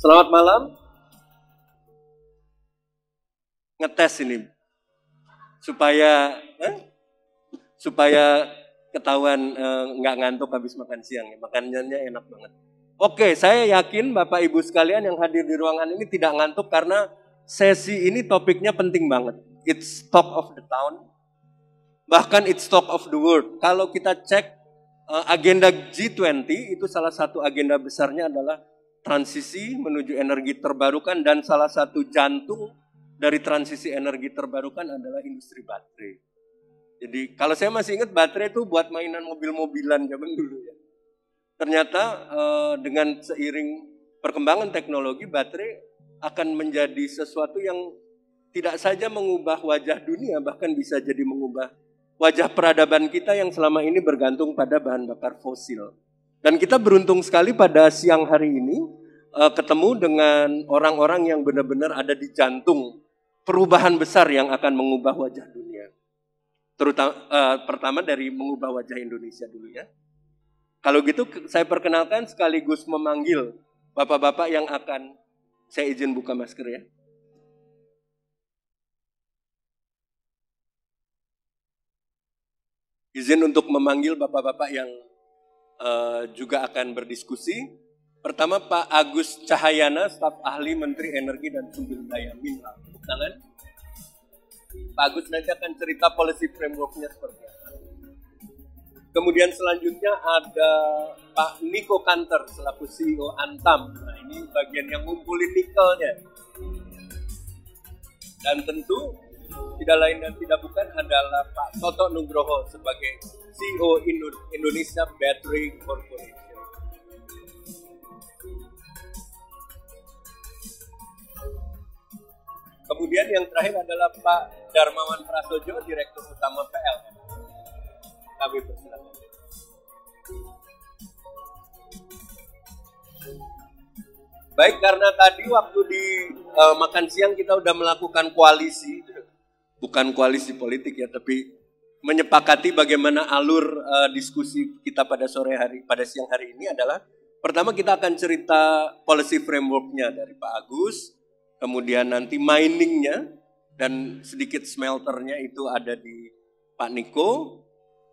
Selamat malam. Ngetes ini supaya ketahuan nggak ngantuk habis makan siang. Makanannya enak banget. Oke, saya yakin Bapak Ibu sekalian yang hadir di ruangan ini tidak ngantuk karena sesi ini topiknya penting banget. It's talk of the town, bahkan it's talk of the world. Kalau kita cek agenda G20 itu salah satu agenda besarnya adalah transisi menuju energi terbarukan dan salah satu jantung dari transisi energi terbarukan adalah industri baterai. Jadi kalau saya masih ingat baterai itu buat mainan mobil-mobilan zaman dulu ya. Ternyata dengan seiring perkembangan teknologi baterai akan menjadi sesuatu yang tidak saja mengubah wajah dunia bahkan bisa jadi mengubah wajah peradaban kita yang selama ini bergantung pada bahan bakar fosil. Dan kita beruntung sekali pada siang hari ini ketemu dengan orang-orang yang benar-benar ada di jantung perubahan besar yang akan mengubah wajah dunia. Terutama pertama dari mengubah wajah Indonesia dulu ya. Kalau gitu saya perkenalkan sekaligus memanggil bapak-bapak yang akan saya izin buka masker ya. Izin untuk memanggil bapak-bapak yang juga akan berdiskusi. Pertama Pak Agus Cahyana, staf ahli Menteri Energi dan Sumber Daya Mineral. Tepuk tangan. Pak Agus nanti akan cerita policy framework-nya seperti apa. Kemudian selanjutnya ada Pak Niko Kanter selaku CEO Antam. Nah ini bagian yang ngumpulin nikelnya. Dan tentu tidak lain dan tidak bukan adalah Pak Toto Nugroho sebagai CEO Indonesia Battery Corporation. Kemudian yang terakhir adalah Pak Darmawan Prasojo, Direktur Utama PLN. Kami persilakan. Baik, karena tadi waktu di makan siang kita udah melakukan koalisi, bukan koalisi politik ya, tapi menyepakati bagaimana alur diskusi kita pada siang hari ini adalah pertama kita akan cerita policy framework-nya dari Pak Agus, kemudian nanti miningnya dan sedikit smelternya itu ada di Pak Niko.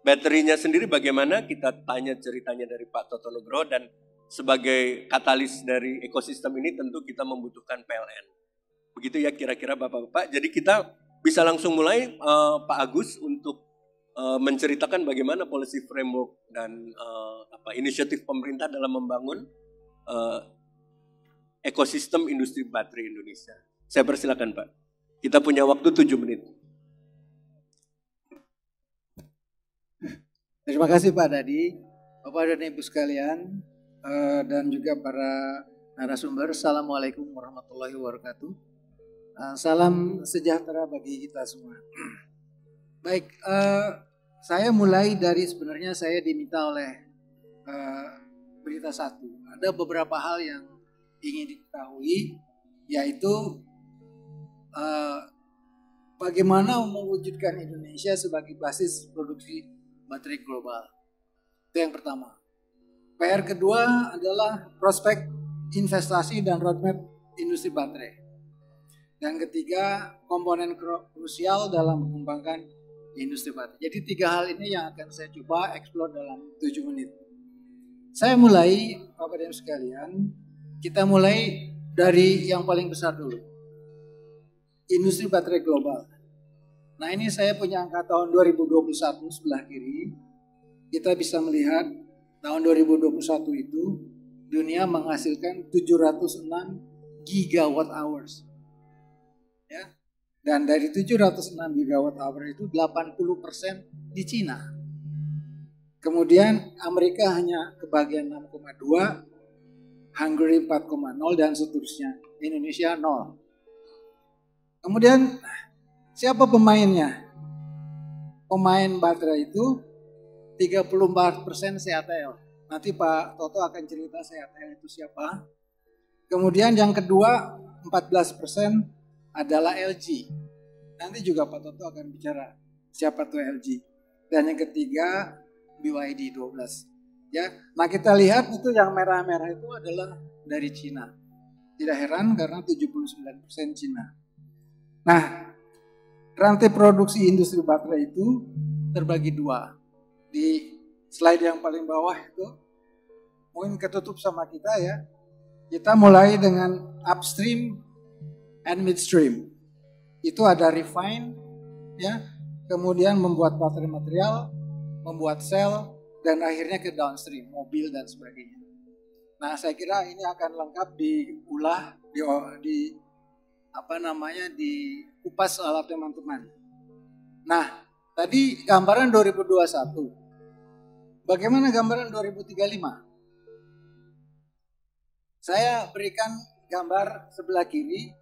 Baterinya sendiri bagaimana kita tanya ceritanya dari Pak Toto Nugroho dan sebagai katalis dari ekosistem ini tentu kita membutuhkan PLN. Begitu ya kira-kira Bapak-Bapak. Jadi kita bisa langsung mulai Pak Agus untuk menceritakan bagaimana policy framework dan inisiatif pemerintah dalam membangun ekosistem industri baterai Indonesia. Saya persilakan Pak. Kita punya waktu 7 menit. Terima kasih Pak Dadi, Bapak dan Ibu sekalian, dan juga para narasumber. Assalamualaikum warahmatullahi wabarakatuh. Salam sejahtera bagi kita semua. Baik, saya mulai dari sebenarnya saya diminta oleh berita satu. Ada beberapa hal yang ingin diketahui, yaitu bagaimana mewujudkan Indonesia sebagai basis produksi baterai global. Itu yang pertama. PR kedua adalah prospek investasi dan roadmap industri baterai. Dan ketiga, komponen krusial dalam mengembangkan industri baterai. Jadi 3 hal ini yang akan saya coba eksplor dalam 7 menit. Saya mulai, Bapak dan Ibu sekalian, kita mulai dari yang paling besar dulu. Industri baterai global. Nah ini saya punya angka tahun 2021 sebelah kiri. Kita bisa melihat tahun 2021 itu dunia menghasilkan 706 gigawatt hours. Ya. Dan dari 706 gigawatt hours itu 80% di Cina. Kemudian Amerika hanya kebagian 6,2, Hungary 4,0 dan seterusnya. Indonesia 0. Kemudian siapa pemainnya? Pemain baterai itu 34% CATL. Nanti Pak Toto akan cerita CATL itu siapa. Kemudian yang kedua 14% adalah LG. Nanti juga Pak Toto akan bicara siapa tuh LG. Dan yang ketiga BYD 12. Ya, nah kita lihat itu yang merah-merah itu adalah dari Cina. Tidak heran karena 79% Cina. Nah, rantai produksi industri baterai itu terbagi dua. Di slide yang paling bawah itu mungkin ketutup sama kita ya. Kita mulai dengan upstream and midstream. Itu ada refine ya, kemudian membuat baterai material, membuat sel, dan akhirnya ke downstream, mobil dan sebagainya. Nah, saya kira ini akan lengkap diulah di dikupas oleh teman-teman. Nah, tadi gambaran 2021. Bagaimana gambaran 2035? Saya berikan gambar sebelah kiri.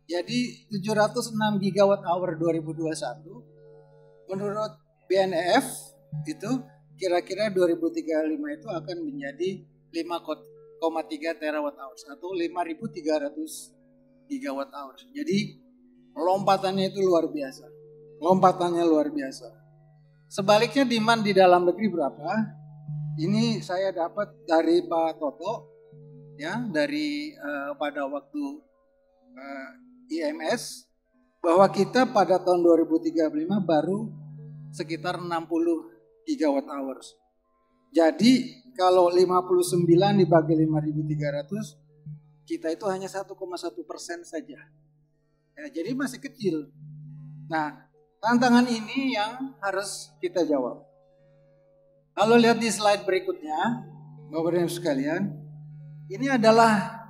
Jadi 706 gigawatt hour 2021. Menurut BNEF itu kira-kira 2035 itu akan menjadi 5,3 terawatt hours atau 5.300 gigawatt hours. Jadi lompatannya itu luar biasa. Lompatannya luar biasa. Sebaliknya demand di dalam negeri berapa? Ini saya dapat dari Pak Toto ya, dari pada waktu IMS bahwa kita pada tahun 2035 baru sekitar 60 gigawatt hours. Jadi kalau 59 dibagi 5.300, kita itu hanya 1,1% saja. Ya, jadi masih kecil. Nah, tantangan ini yang harus kita jawab. Kalau lihat di slide berikutnya, Bapak dan Ibu sekalian, ini adalah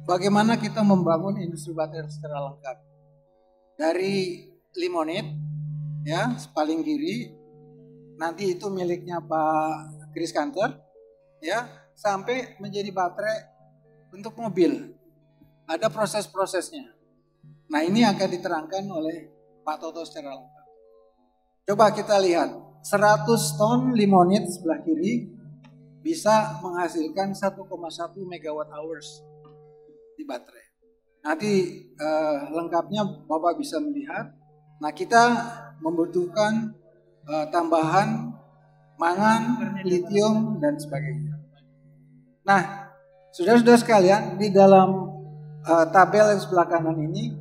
bagaimana kita membangun industri baterai secara lengkap. Dari Limonite, ya, paling kiri, nanti itu miliknya Pak Chris Kanter, ya, sampai menjadi baterai untuk mobil. Ada proses-prosesnya. Nah, ini akan diterangkan oleh Pak Toto secara lengkap. Coba kita lihat, 100 ton limonite sebelah kiri bisa menghasilkan 1,1 megawatt hours di baterai. Nanti lengkapnya Bapak bisa melihat. Nah, kita membutuhkan tambahan mangan, litium, dan sebagainya. Nah, saudara-saudara sekalian, di dalam tabel yang sebelah kanan ini,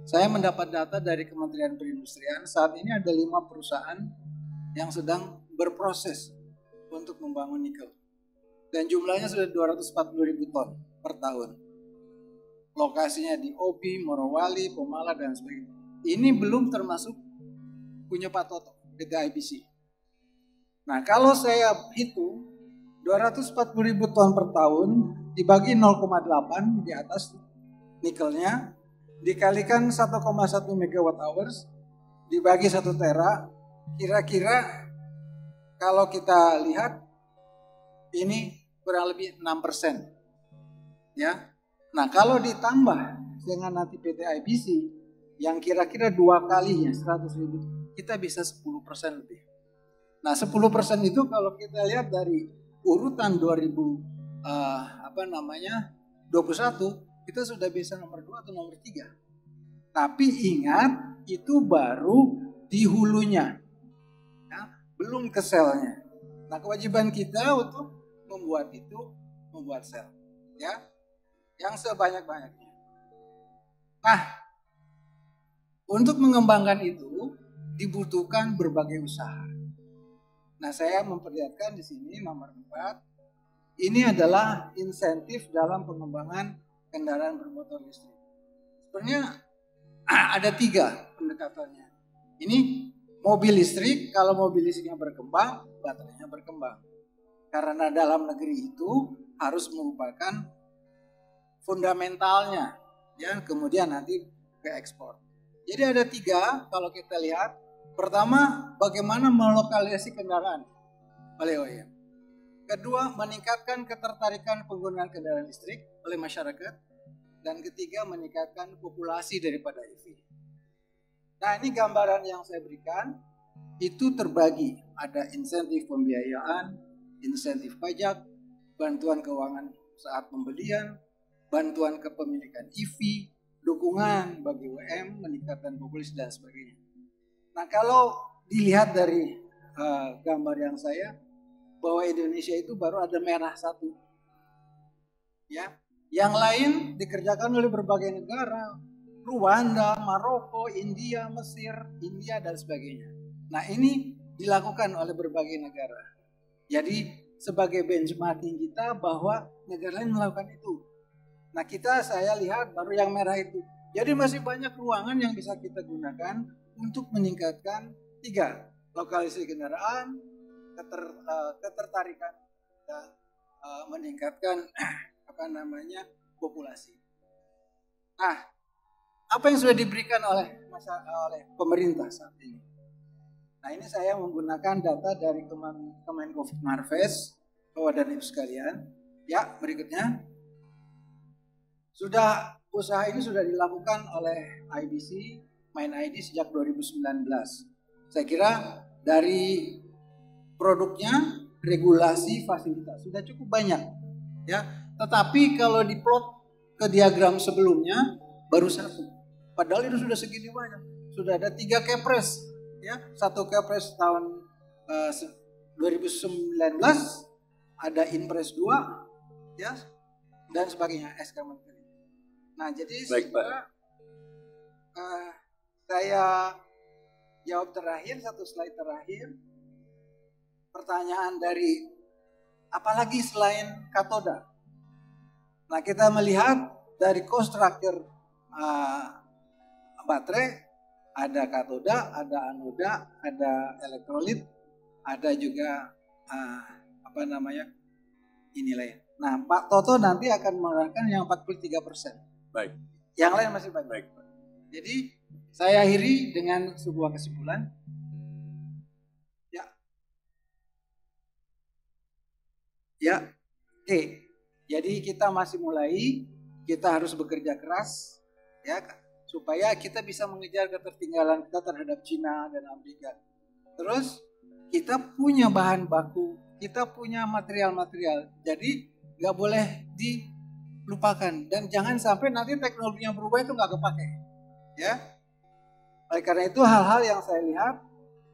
saya mendapat data dari Kementerian Perindustrian. Saat ini ada 5 perusahaan yang sedang berproses untuk membangun nikel. Dan jumlahnya sudah 240.000 ton per tahun. Lokasinya di Obi, Morowali, Pemala, dan sebagainya. Ini belum termasuk punya Pak Toto, PT IBC. Nah, kalau saya hitung 240.000 ton per tahun dibagi 0,8 di atas nikelnya, dikalikan 1,1 megawatt hours dibagi 1 tera, kira-kira kalau kita lihat ini kurang lebih 6%. Ya. Nah, kalau ditambah dengan nanti PT IBC yang kira-kira 2 kalinya 100.000, kita bisa 10% lebih. Nah, 10% itu kalau kita lihat dari urutan 2021, kita sudah bisa nomor 2 atau nomor 3. Tapi ingat, itu baru di hulunya. Ya, belum ke selnya. Nah, kewajiban kita untuk membuat sel. Ya, yang sebanyak-banyaknya. Nah, untuk mengembangkan itu dibutuhkan berbagai usaha. Nah, saya memperlihatkan di sini nomor 4. Ini adalah insentif dalam pengembangan kendaraan bermotor listrik. Sebenarnya ada 3 pendekatannya. Ini mobil listrik, kalau mobil listriknya berkembang, baterainya berkembang. Karena dalam negeri itu harus merupakan fundamentalnya, ya, kemudian nanti ke ekspor. Jadi ada 3 kalau kita lihat. Pertama, bagaimana melokalisasi kendaraan oleh OEM. Kedua, meningkatkan ketertarikan penggunaan kendaraan listrik oleh masyarakat. Dan ketiga, meningkatkan populasi daripada EV. Nah, ini gambaran yang saya berikan. Itu terbagi. Ada insentif pembiayaan, insentif pajak, bantuan keuangan saat pembelian, bantuan kepemilikan EV, dukungan bagi UM, meningkatkan populasi dan sebagainya. Nah, kalau dilihat dari gambar yang saya, bahwa Indonesia itu baru ada merah 1. Ya. Yang lain dikerjakan oleh berbagai negara, Rwanda, Maroko, India, Mesir, India, dan sebagainya. Nah, ini dilakukan oleh berbagai negara. Jadi sebagai benchmarking kita bahwa negara lain melakukan itu. Nah, saya lihat baru yang merah itu. Jadi masih banyak ruangan yang bisa kita gunakan untuk meningkatkan 3, lokalisasi kendaraan, ketertarikan, dan meningkatkan populasi. Nah, apa yang sudah diberikan oleh pemerintah saat ini? Nah, ini saya menggunakan data dari Kemenko Marves, Bapak dan Ibu sekalian. Ya, berikutnya. Usaha ini sudah dilakukan oleh IBC, MindID sejak 2019. Saya kira dari produknya, regulasi, fasilitas sudah cukup banyak, ya. Tetapi kalau diplot ke diagram sebelumnya baru 1. Padahal itu sudah segini banyak. Sudah ada 3 Kepres, ya. 1 Kepres tahun 2019, ada Inpres 2, ya, dan sebagainya, SK Menteri. Nah, jadi saya jawab terakhir, 1 slide terakhir. Pertanyaan dari apalagi selain katoda. Nah, kita melihat dari cost structure baterai, ada katoda, ada anoda, ada elektrolit, ada juga inilah. Nah, Pak Toto nanti akan menerangkan yang 43%. Baik. Yang lain masih banyak. Baik. Jadi saya akhiri dengan sebuah kesimpulan. Ya. Oke. Jadi kita masih mulai, kita harus bekerja keras, ya, supaya kita bisa mengejar ketertinggalan kita terhadap Cina dan Amerika. Terus kita punya bahan baku, kita punya material-material. Jadi nggak boleh dilupakan, dan jangan sampai nanti teknologi yang berubah itu nggak kepake, ya. Oleh karena itu hal-hal yang saya lihat.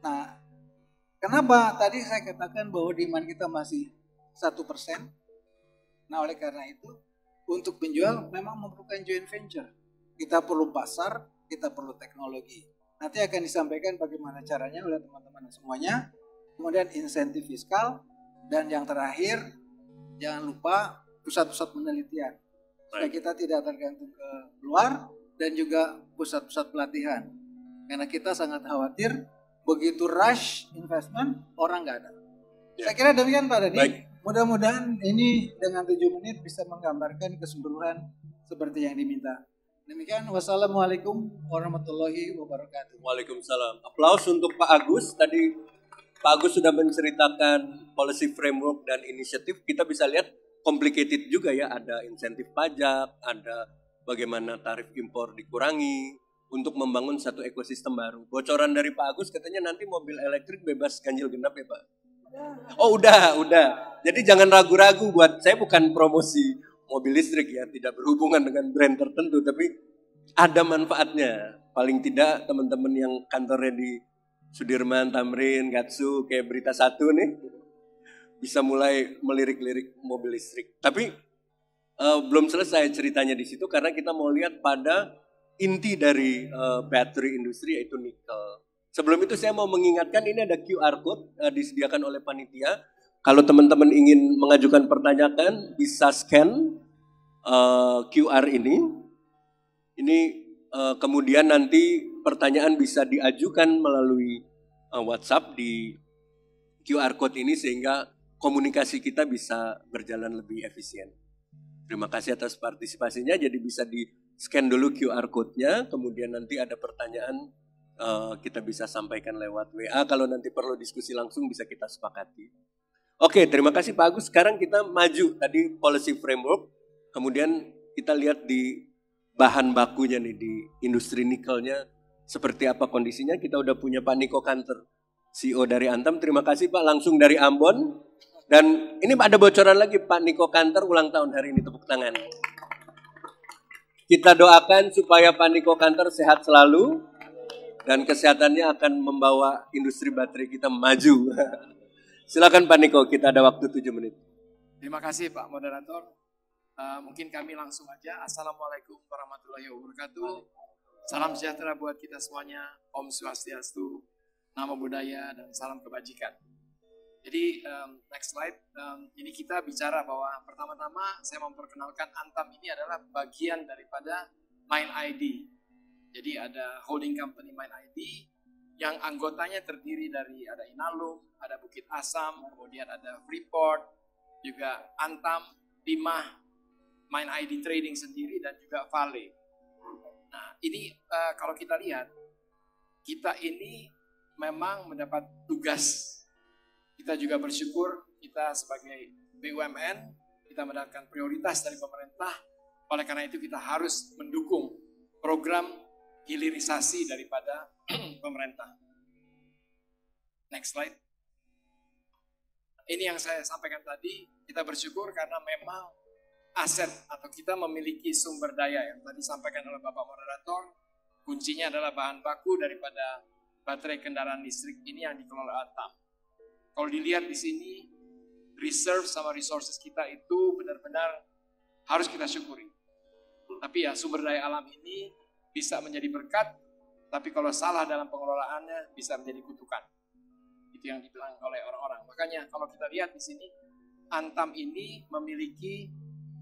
Nah, kenapa tadi saya katakan bahwa demand kita masih 1%. Nah, oleh karena itu untuk menjual memang memerlukan joint venture. Kita perlu pasar, kita perlu teknologi. Nanti akan disampaikan bagaimana caranya oleh teman-teman semuanya. Kemudian insentif fiskal, dan yang terakhir jangan lupa pusat-pusat penelitian, supaya kita tidak tergantung ke luar, dan juga pusat-pusat pelatihan. Karena kita sangat khawatir begitu rush investment, orang nggak ada. Ya. Saya kira demikian Pak Dadi. Mudah-mudahan ini dengan 7 menit bisa menggambarkan keseluruhan seperti yang diminta. Demikian, wassalamualaikum warahmatullahi wabarakatuh. Waalaikumsalam. Aplaus untuk Pak Agus. Tadi Pak Agus sudah menceritakan policy framework dan inisiatif. Kita bisa lihat complicated juga ya, ada insentif pajak, ada bagaimana tarif impor dikurangi untuk membangun satu ekosistem baru. Bocoran dari Pak Agus katanya nanti mobil elektrik bebas ganjil genap ya Pak? Oh udah. Jadi jangan ragu-ragu, buat saya bukan promosi mobil listrik ya, tidak berhubungan dengan brand tertentu, tapi ada manfaatnya. Paling tidak teman-teman yang kantornya di Sudirman, Tamrin, Gatsu, kayak Berita Satu nih, bisa mulai melirik-lirik mobil listrik. Tapi belum selesai ceritanya di situ, karena kita mau lihat pada inti dari battery industri, yaitu nikel. Sebelum itu saya mau mengingatkan, ini ada QR code disediakan oleh panitia. Kalau teman-teman ingin mengajukan pertanyaan, bisa scan QR ini. Ini kemudian nanti pertanyaan bisa diajukan melalui WhatsApp di QR code ini, sehingga komunikasi kita bisa berjalan lebih efisien. Terima kasih atas partisipasinya. Jadi bisa di-scan dulu QR code-nya, kemudian nanti ada pertanyaan kita bisa sampaikan lewat WA. Kalau nanti perlu diskusi langsung bisa kita sepakati. Oke, terima kasih Pak Agus. Sekarang kita maju tadi policy framework, kemudian kita lihat di bahan bakunya nih, di industri nikelnya seperti apa kondisinya. Kita udah punya Pak Niko Kanter, CEO dari Antam. Terima kasih Pak, langsung dari Ambon. Dan ini ada bocoran lagi, Pak Niko Kanter ulang tahun hari ini, tepuk tangan. Kita doakan supaya Pak Niko Kanter sehat selalu, dan kesehatannya akan membawa industri baterai kita maju. Silakan Pak Niko, kita ada waktu 7 menit. Terima kasih Pak Moderator. Mungkin kami langsung aja. Assalamualaikum warahmatullahi wabarakatuh. Salam sejahtera buat kita semuanya. Om Swastiastu, Namo Buddhaya, dan salam kebajikan. Jadi next slide. Ini kita bicara bahwa pertama-tama saya memperkenalkan Antam ini adalah bagian daripada MindID. Jadi ada holding company MindID yang anggotanya terdiri dari ada Inalum, ada Bukit Asam, kemudian ada Freeport, juga Antam, Timah, MindID Trading sendiri, dan juga Vale. Nah, ini kalau kita lihat, kita ini memang mendapat tugas. Kita juga bersyukur kita sebagai BUMN, kita mendapatkan prioritas dari pemerintah. Oleh karena itu kita harus mendukung program hilirisasi daripada pemerintah. Next slide. Ini yang saya sampaikan tadi, kita bersyukur karena memang aset atau kita memiliki sumber daya yang tadi disampaikan oleh Bapak Moderator, kuncinya adalah bahan baku daripada baterai kendaraan listrik ini yang dikelola Antam. Kalau dilihat di sini, reserve sama resources kita itu benar-benar harus kita syukuri. Tapi ya sumber daya alam ini bisa menjadi berkat, tapi kalau salah dalam pengelolaannya bisa menjadi kutukan. Itu yang dibilang oleh orang-orang. Makanya kalau kita lihat di sini, Antam ini memiliki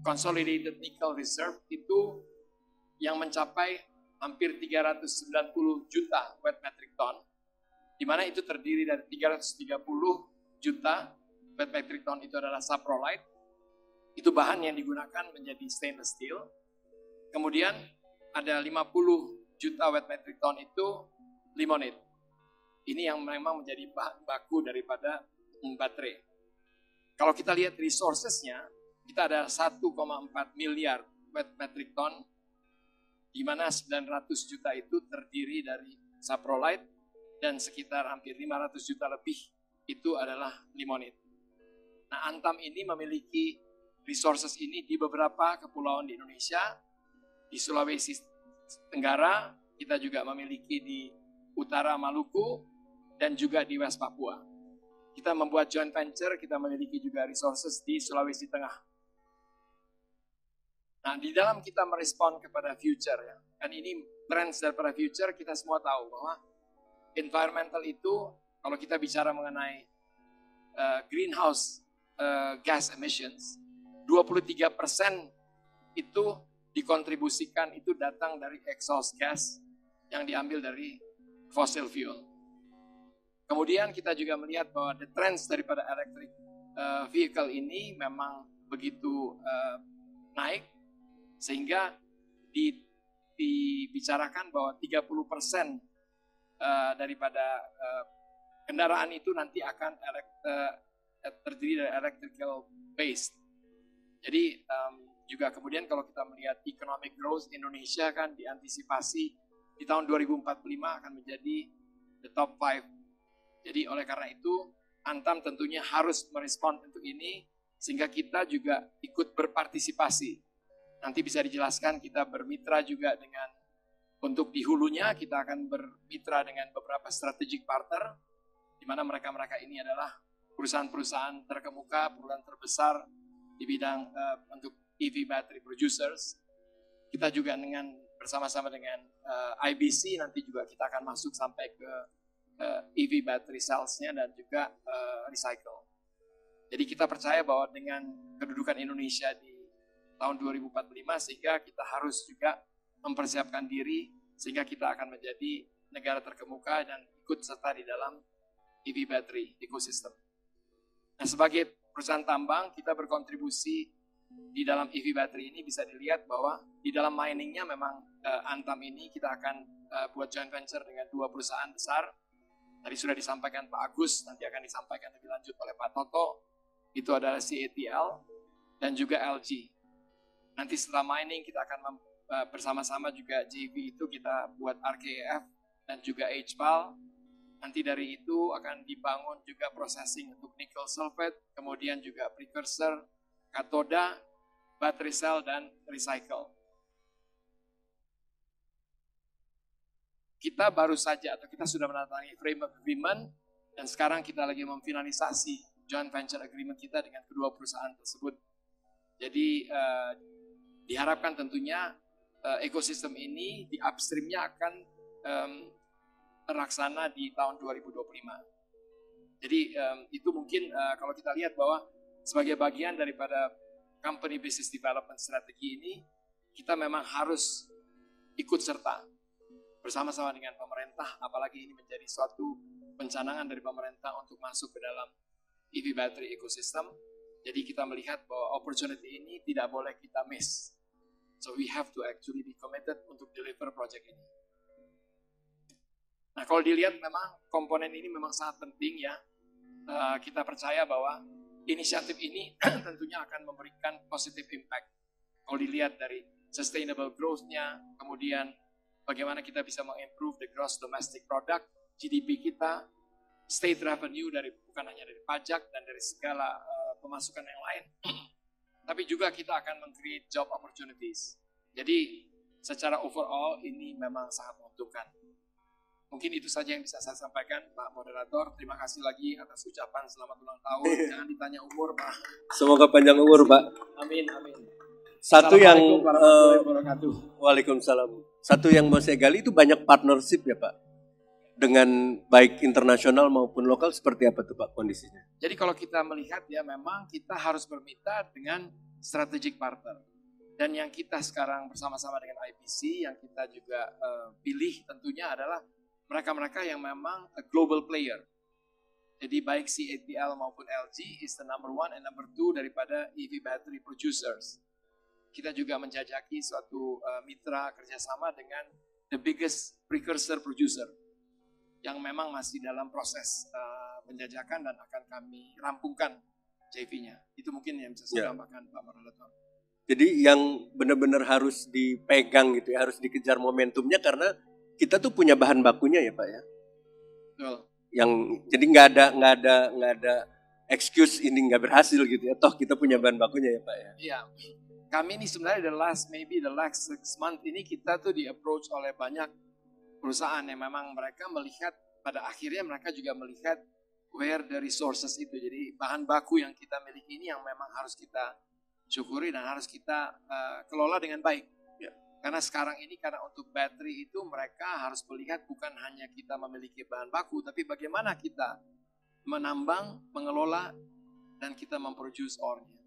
Consolidated Nickel Reserve itu yang mencapai hampir 390 juta wet metric ton, di mana itu terdiri dari 330 juta wet metric ton itu adalah saprolite, itu bahan yang digunakan menjadi stainless steel. Kemudian ada 50 juta wet metric ton itu limonite. Ini yang memang menjadi bahan baku daripada baterai. Kalau kita lihat resources-nya, kita ada 1,4 miliar wet metric ton, di mana 900 juta itu terdiri dari saprolite dan sekitar hampir 500 juta lebih itu adalah limonite. Nah, Antam ini memiliki resources ini di beberapa kepulauan di Indonesia, di Sulawesi Tenggara, kita juga memiliki di utara Maluku, dan juga di West Papua. Kita membuat joint venture, kita memiliki juga resources di Sulawesi Tengah. Nah, di dalam kita merespon kepada future, ya, kan ini trends daripada future, kita semua tahu bahwa environmental itu, kalau kita bicara mengenai greenhouse gas emissions, 23% itu dikontribusikan itu datang dari exhaust gas yang diambil dari fossil fuel. Kemudian kita juga melihat bahwa the trends daripada electric vehicle ini memang begitu naik, sehingga dibicarakan bahwa 30% daripada kendaraan itu nanti akan terdiri dari electrical based. Jadi juga kemudian kalau kita melihat economic growth Indonesia kan diantisipasi di tahun 2045 akan menjadi the top 5. Jadi oleh karena itu Antam tentunya harus merespon untuk ini sehingga kita juga ikut berpartisipasi. Nanti bisa dijelaskan kita bermitra juga dengan, untuk di hulunya kita akan bermitra dengan beberapa strategic partner, di mana mereka-mereka ini adalah perusahaan-perusahaan terkemuka, perusahaan terbesar di bidang untuk EV battery producers. Kita juga dengan bersama-sama dengan IBC nanti juga kita akan masuk sampai ke EV battery cells-nya dan juga recycle. Jadi kita percaya bahwa dengan kedudukan Indonesia di tahun 2045 sehingga kita harus juga mempersiapkan diri sehingga kita akan menjadi negara terkemuka dan ikut serta di dalam EV battery ecosystem. Nah, sebagai perusahaan tambang kita berkontribusi di dalam EV battery ini, bisa dilihat bahwa di dalam miningnya memang Antam ini kita akan buat joint venture dengan 2 perusahaan besar. Tadi sudah disampaikan Pak Agus, nanti akan disampaikan lebih lanjut oleh Pak Toto. Itu adalah CATL dan juga LG. Nanti setelah mining kita akan bersama-sama juga JV itu kita buat RKEF dan juga HPAL. Nanti dari itu akan dibangun juga processing untuk nickel sulfate, kemudian juga precursor, katoda, battery cell, dan recycle. Kita baru saja atau kita sudah menandatangani framework agreement dan sekarang kita lagi memfinalisasi joint venture agreement kita dengan kedua perusahaan tersebut. Jadi diharapkan tentunya ekosistem ini di upstreamnya akan terlaksana di tahun 2025. Jadi itu mungkin kalau kita lihat bahwa sebagai bagian daripada company business development strategi ini, kita memang harus ikut serta bersama-sama dengan pemerintah, apalagi ini menjadi suatu pencanangan dari pemerintah untuk masuk ke dalam EV battery ecosystem. Jadi kita melihat bahwa opportunity ini tidak boleh kita miss. So we have to actually be committed untuk deliver project ini. Nah, kalau dilihat memang komponen ini memang sangat penting ya. Kita percaya bahwa inisiatif ini tentunya akan memberikan positive impact. Kalau dilihat dari sustainable growth-nya, kemudian bagaimana kita bisa mengimprove the gross domestic product, GDP kita, state revenue bukan hanya dari pajak dan dari segala pemasukan yang lain, tapi juga kita akan meng-create job opportunities. Jadi secara overall ini memang sangat menguntungkan. Mungkin itu saja yang bisa saya sampaikan, Pak Moderator. Terima kasih lagi atas ucapan selamat ulang tahun. Jangan ditanya umur, Pak. Semoga panjang umur, Pak. Amin, amin. Satu yang Waalaikumsalam. Satu yang mau saya gali itu banyak partnership ya, Pak. Dengan baik internasional maupun lokal, seperti apa tuh Pak kondisinya? Jadi kalau kita melihat ya memang kita harus bermitra dengan strategic partner. Dan yang kita sekarang bersama-sama dengan IPC yang kita juga pilih tentunya adalah mereka-mereka yang memang a global player. Jadi baik CATL maupun LG is the number one and number two daripada EV battery producers. Kita juga menjajaki suatu mitra kerjasama dengan the biggest precursor producer yang memang masih dalam proses penjajakan dan akan kami rampungkan JV-nya. Itu mungkin yang bisa saya tambahkan Pak Moderator. Jadi yang benar-benar harus dipegang gitu ya, harus dikejar momentumnya karena kita tuh punya bahan bakunya ya Pak ya. Betul. Yang jadi nggak ada excuse ini nggak berhasil gitu ya. Toh kita punya bahan bakunya ya Pak ya. Iya. Kami ini sebenarnya the last 6 month ini kita tuh di approach oleh banyak perusahaan yang memang mereka melihat pada akhirnya mereka juga melihat where the resources itu. Jadi bahan baku yang kita miliki ini yang memang harus kita syukuri dan harus kita kelola dengan baik. Ya. Karena sekarang ini karena untuk baterai itu mereka harus melihat bukan hanya kita memiliki bahan baku, tapi bagaimana kita menambang, mengelola, dan kita memproduce ore-nya.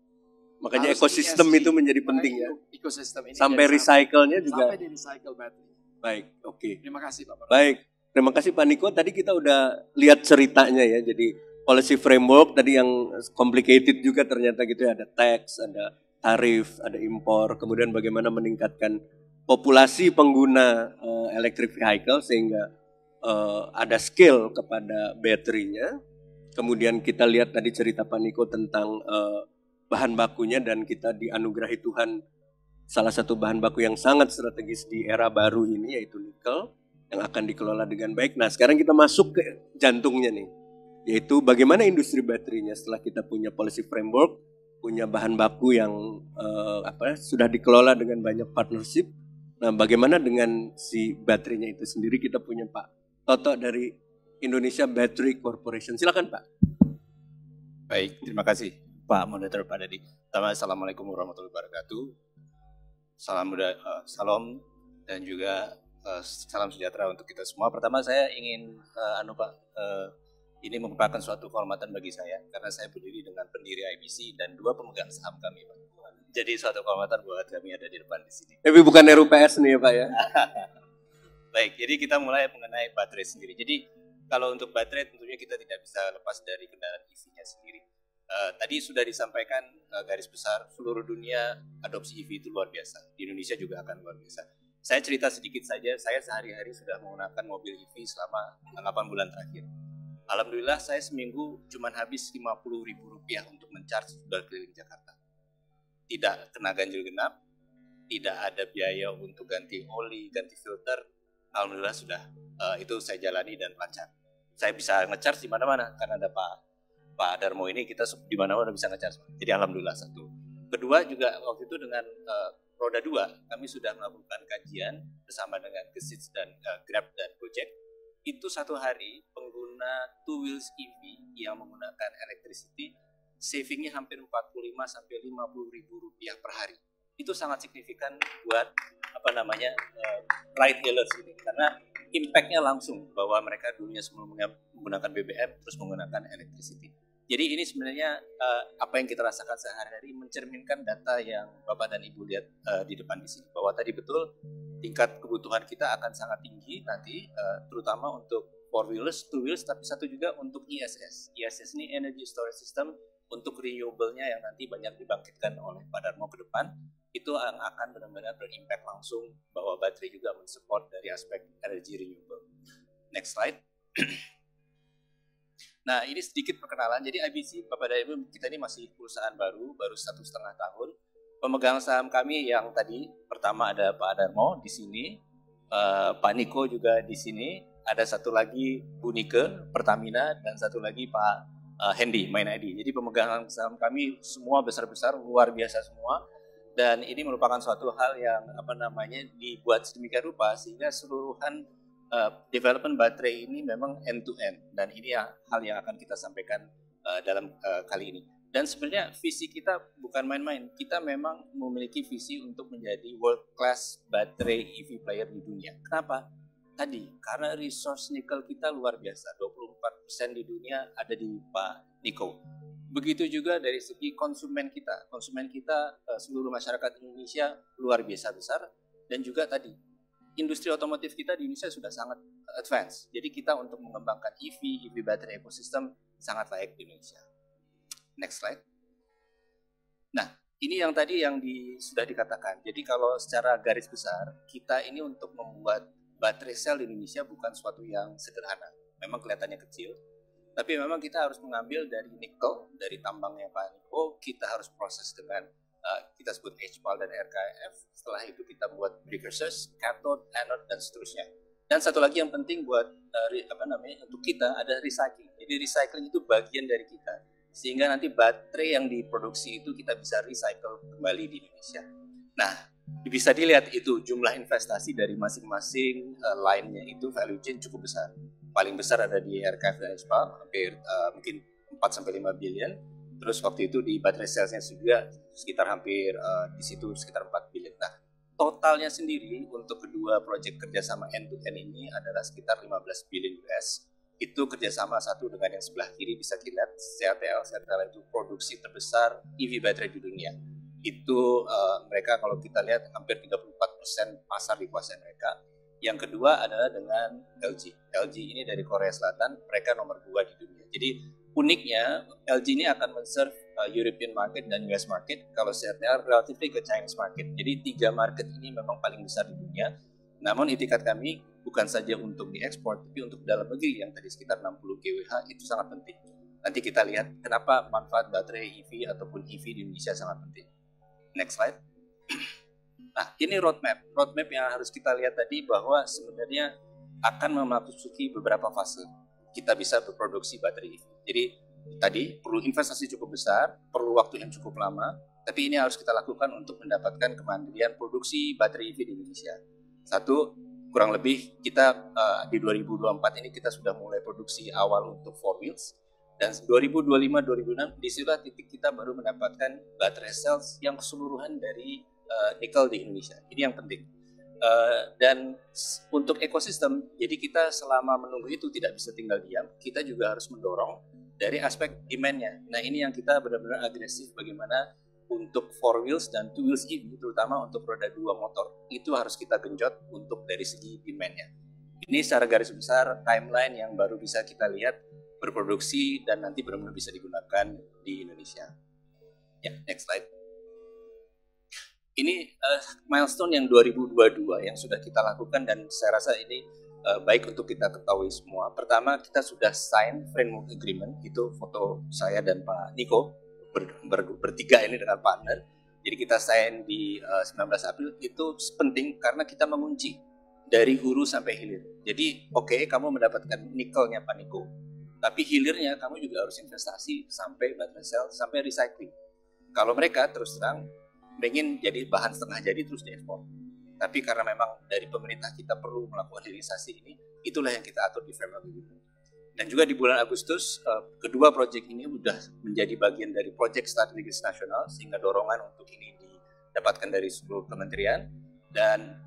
Makanya harus ekosistem ESG, itu menjadi penting ya. Ekosistem ini sampai recycle-nya juga. Sampai di recycle baterai. Baik, oke. Terima kasih Pak. Baik, terima kasih Pak Niko. Tadi kita udah lihat ceritanya ya. Jadi policy framework tadi yang complicated juga ternyata gitu ya. Ada tax, ada tarif, ada impor. Kemudian bagaimana meningkatkan populasi pengguna electric vehicle sehingga ada skill kepada baterainya. Kemudian kita lihat tadi cerita Pak Niko tentang bahan bakunya dan kita dianugerahi Tuhan salah satu bahan baku yang sangat strategis di era baru ini yaitu nikel yang akan dikelola dengan baik. Nah sekarang kita masuk ke jantungnya nih, yaitu bagaimana industri baterainya setelah kita punya policy framework, punya bahan baku yang sudah dikelola dengan banyak partnership. Nah bagaimana dengan si baterainya itu sendiri? Kita punya Pak Toto dari Indonesia Battery Corporation. Silakan Pak. Baik, terima kasih Pak Moderator Pak Dadi. Pertama, Assalamualaikum warahmatullahi wabarakatuh. Salam dan juga salam sejahtera untuk kita semua. Pertama saya ingin ini merupakan suatu kehormatan bagi saya karena saya berdiri dengan pendiri IBC dan 2 pemegang saham kami Pak. Jadi suatu kehormatan buat kami ada di depan di sini. Tapi bukan RUPS nih ya Pak ya. Baik, jadi kita mulai mengenai baterai sendiri. Jadi kalau untuk baterai tentunya kita tidak bisa lepas dari kendaraan EV-nya sendiri. Tadi sudah disampaikan garis besar seluruh dunia adopsi EV itu luar biasa. Di Indonesia juga akan luar biasa. Saya cerita sedikit saja, saya sehari-hari sudah menggunakan mobil EV selama 8 bulan terakhir. Alhamdulillah saya seminggu cuma habis Rp50.000 untuk mencharge sudah keliling Jakarta. Tidak kena ganjil genap, tidak ada biaya untuk ganti oli, ganti filter. Alhamdulillah sudah itu saya jalani dan lancar. Saya bisa nge-charge di mana-mana karena ada Pak Darmo ini, kita di mana-mana bisa nge-charge. Jadi alhamdulillah satu. Kedua juga waktu itu dengan roda 2 kami sudah melakukan kajian bersama dengan Gesits dan Grab dan Gojek. Itu satu hari pengguna two wheels EV yang menggunakan electricity savingnya hampir 45 sampai 50 ribu rupiah per hari. Itu sangat signifikan buat ride hailers ini, karena impact-nya langsung bahwa mereka dulunya sebelum menggunakan BBM terus menggunakan electricity. Jadi ini sebenarnya apa yang kita rasakan sehari-hari mencerminkan data yang Bapak dan Ibu lihat di depan di sini, bahwa tadi betul tingkat kebutuhan kita akan sangat tinggi nanti, terutama untuk 4-wheelers, 2-wheelers, tapi satu juga untuk ESS. ESS ini Energy Storage System untuk renewable-nya yang nanti banyak dibangkitkan oleh Pak Darmo ke depan. Itu akan benar-benar berimpact langsung bahwa baterai juga mensupport dari aspek energy renewable. Next slide. Nah, ini sedikit perkenalan. Jadi IBC, Bapak dan Ibu, kita ini masih perusahaan baru 1,5 tahun. Pemegang saham kami yang tadi pertama ada Pak Darmo di sini, Pak Niko juga di sini, ada satu lagi Bu Nike Pertamina, dan satu lagi Pak Hendy Main ID. Jadi pemegang saham kami semua besar-besar, luar biasa semua. Dan ini merupakan suatu hal yang dibuat sedemikian rupa sehingga seluruhan development baterai ini memang end to end, dan ini hal yang akan kita sampaikan dalam kali ini. Dan sebenarnya visi kita bukan main-main, kita memang memiliki visi untuk menjadi world class baterai EV player di dunia. Kenapa? Tadi karena resource nikel kita luar biasa, 24% di dunia ada di Pak Niko. Begitu juga dari segi konsumen kita seluruh masyarakat Indonesia luar biasa besar, dan juga tadi industri otomotif kita di Indonesia sudah sangat advance. Jadi kita untuk mengembangkan EV battery ecosystem sangat layak di Indonesia. Next slide. Nah, ini yang tadi sudah dikatakan. Jadi kalau secara garis besar, kita ini untuk membuat baterai sel di Indonesia bukan suatu yang sederhana. Memang kelihatannya kecil, tapi memang kita harus mengambil dari nikel, dari tambangnya Pak Niko, kita harus proses dengan kita sebut HPAL dan RKF. Setelah itu kita buat precursors, cathode, anode, dan seterusnya. Dan satu lagi yang penting buat untuk kita ada recycling. Jadi recycling itu bagian dari kita, sehingga nanti baterai yang diproduksi itu kita bisa recycle kembali di Indonesia. Nah, bisa dilihat itu jumlah investasi dari masing-masing line-nya itu value chain cukup besar. Paling besar ada di RKF dan HPAL, hampir mungkin 4-5 billion. Terus waktu itu di baterai cellsnya juga sekitar hampir di situ sekitar 4 billion. Nah, totalnya sendiri untuk kedua proyek kerjasama end-to-end ini adalah sekitar 15 billion US. Itu kerjasama satu dengan yang sebelah kiri bisa dilihat, CATL. CATL itu produksi terbesar EV baterai di dunia. Itu mereka kalau kita lihat hampir 34% pasar dikuasai mereka. Yang kedua adalah dengan LG. LG ini dari Korea Selatan, mereka nomor 2 di dunia. Jadi uniknya LG ini akan men-serve European market dan US market, kalau CATL relatif ke Chinese market. Jadi 3 market ini memang paling besar di dunia. Namun itikat kami bukan saja untuk diekspor, tapi untuk dalam negeri yang tadi sekitar 60 GWh itu sangat penting. Nanti kita lihat kenapa manfaat baterai EV ataupun EV di Indonesia sangat penting. Next slide. Nah, ini roadmap yang harus kita lihat tadi, bahwa sebenarnya akan memasuki beberapa fase kita bisa berproduksi baterai EV. Jadi tadi perlu investasi cukup besar, perlu waktu yang cukup lama, tapi ini harus kita lakukan untuk mendapatkan kemandirian produksi baterai EV di Indonesia. Satu, kurang lebih kita di 2024 ini kita sudah mulai produksi awal untuk 4-wheels, dan 2025-2026 disitulah titik kita baru mendapatkan baterai cells yang keseluruhan dari nikel di Indonesia. Ini yang penting. Dan untuk ekosistem, jadi kita selama menunggu itu tidak bisa tinggal diam, kita juga harus mendorong dari aspek demand-nya. Nah, ini yang kita benar-benar agresif bagaimana untuk 4-wheels dan 2-wheels EV, terutama untuk roda 2 motor, itu harus kita genjot untuk dari segi demand-nya. Ini secara garis besar timeline yang baru bisa kita lihat berproduksi dan nanti benar-benar bisa digunakan di Indonesia. Ya, next slide. Ini milestone yang 2022 yang sudah kita lakukan, dan saya rasa ini baik untuk kita ketahui semua. Pertama, kita sudah sign framework agreement, itu foto saya dan Pak Niko bertiga ini dengan partner. Jadi kita sign di 19 April, itu penting karena kita mengunci dari hulu sampai hilir. Jadi kamu mendapatkan nikelnya Pak Niko, tapi hilirnya kamu juga harus investasi sampai baterai cell, sampai recycling. Kalau mereka terus terang ingin jadi bahan setengah jadi terus diekspor. Tapi karena memang dari pemerintah kita perlu melakukan hilirisasi ini, itulah yang kita atur di framework agreement. Dan juga di bulan Agustus, kedua proyek ini sudah menjadi bagian dari proyek strategis nasional, sehingga dorongan untuk ini didapatkan dari seluruh kementerian. Dan